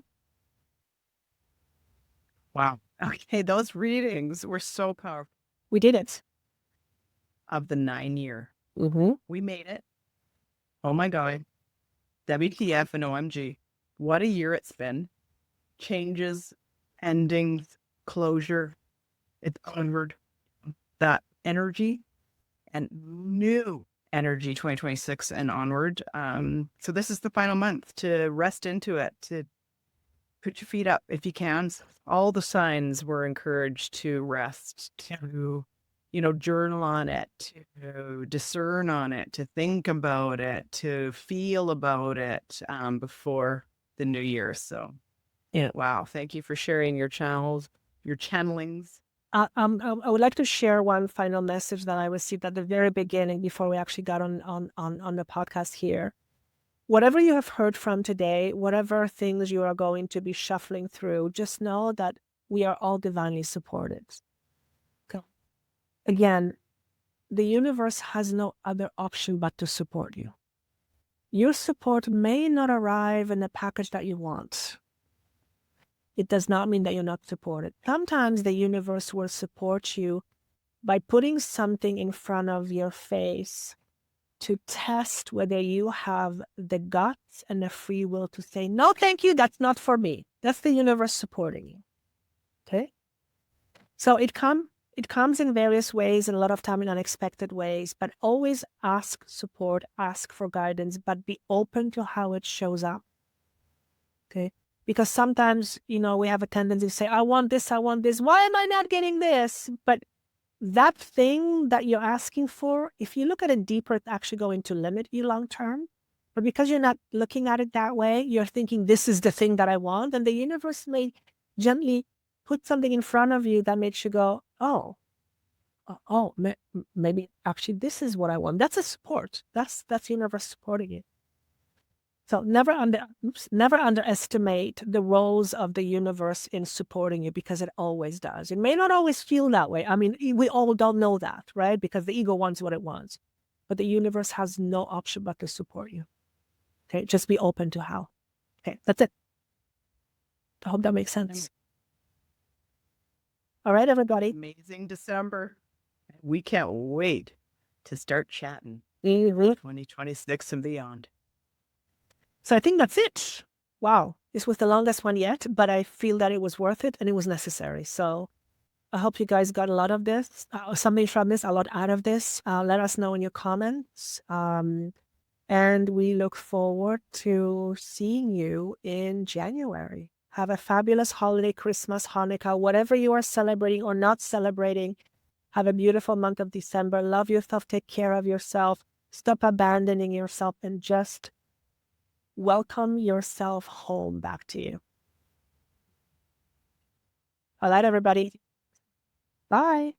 Wow. Okay, those readings were so powerful. We did it. Of the 9-year. Mm-hmm. We made it. Oh my God. WTF and OMG. What a year it's been. Changes, endings, closure. It's onward. That energy and new energy 2026 and onward. So this is the final month to rest into it, to put your feet up if you can. All the signs were encouraged to rest, to, journal on it, to discern on it, to think about it, to feel about it before the new year. So, yeah. Wow. Thank you for sharing your channelings. I would like to share one final message that I received at the very beginning before we actually got on the podcast here. Whatever you have heard from today, whatever things you are going to be shuffling through, just know that we are all divinely supported. Okay. Again, the universe has no other option but to support you. Your support may not arrive in the package that you want. It does not mean that you're not supported. Sometimes the universe will support you by putting something in front of your face to test whether you have the guts and the free will to say, no, thank you, that's not for me. That's the universe supporting you. Okay? So it comes in various ways and a lot of time in unexpected ways, but always ask support, ask for guidance, but be open to how it shows up. Okay? Because sometimes, we have a tendency to say, I want this. Why am I not getting this? But that thing that you're asking for, if you look at it deeper, it's actually going to limit you long term. But because you're not looking at it that way, you're thinking this is the thing that I want. And the universe may gently put something in front of you that makes you go, maybe actually this is what I want. That's a support. That's universe supporting you. So never underestimate the roles of the universe in supporting you, because it always does. It may not always feel that way. I mean, we all don't know that, right? Because the ego wants what it wants. But the universe has no option but to support you. Okay, just be open to how. Okay, that's it. I hope that makes sense. All right, everybody. Amazing December. We can't wait to start chatting 2026 and beyond. So I think that's it. Wow, this was the longest one yet, but I feel that it was worth it and it was necessary. So I hope you guys got a lot of this, something from this, a lot out of this. Let us know in your comments. And we look forward to seeing you in January. Have a fabulous holiday, Christmas, Hanukkah, whatever you are celebrating or not celebrating. Have a beautiful month of December. Love yourself. Take care of yourself. Stop abandoning yourself and just welcome yourself home back to you. All right, everybody. Bye.